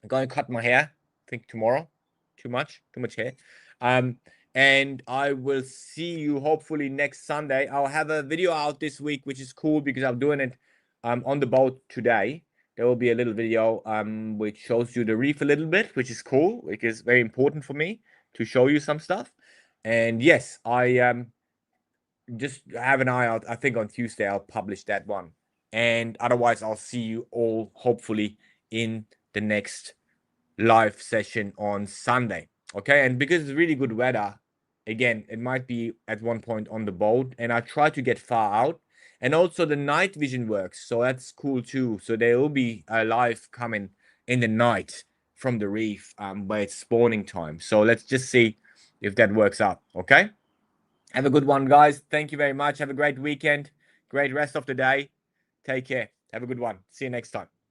I'm going to cut my hair. I think tomorrow. Too much hair. Um, and I will see you hopefully next Sunday. I'll have a video out this week, which is cool because I'm doing it on the boat today. There will be a little video which shows you the reef a little bit, which is cool, which is very important for me to show you some stuff. And yes, I just have an eye out. I think on Tuesday I'll publish that one. And otherwise, I'll see you all hopefully in the next live session on Sunday. Okay. And because it's really good weather, again, it might be at one point on the boat. And I try to get far out. And also the night vision works. So that's cool too. So there will be a live coming in the night from the reef where it's spawning time. So let's just see if that works out. Okay. Have a good one, guys. Thank you very much. Have a great weekend. Great rest of the day. Take care. Have a good one. See you next time.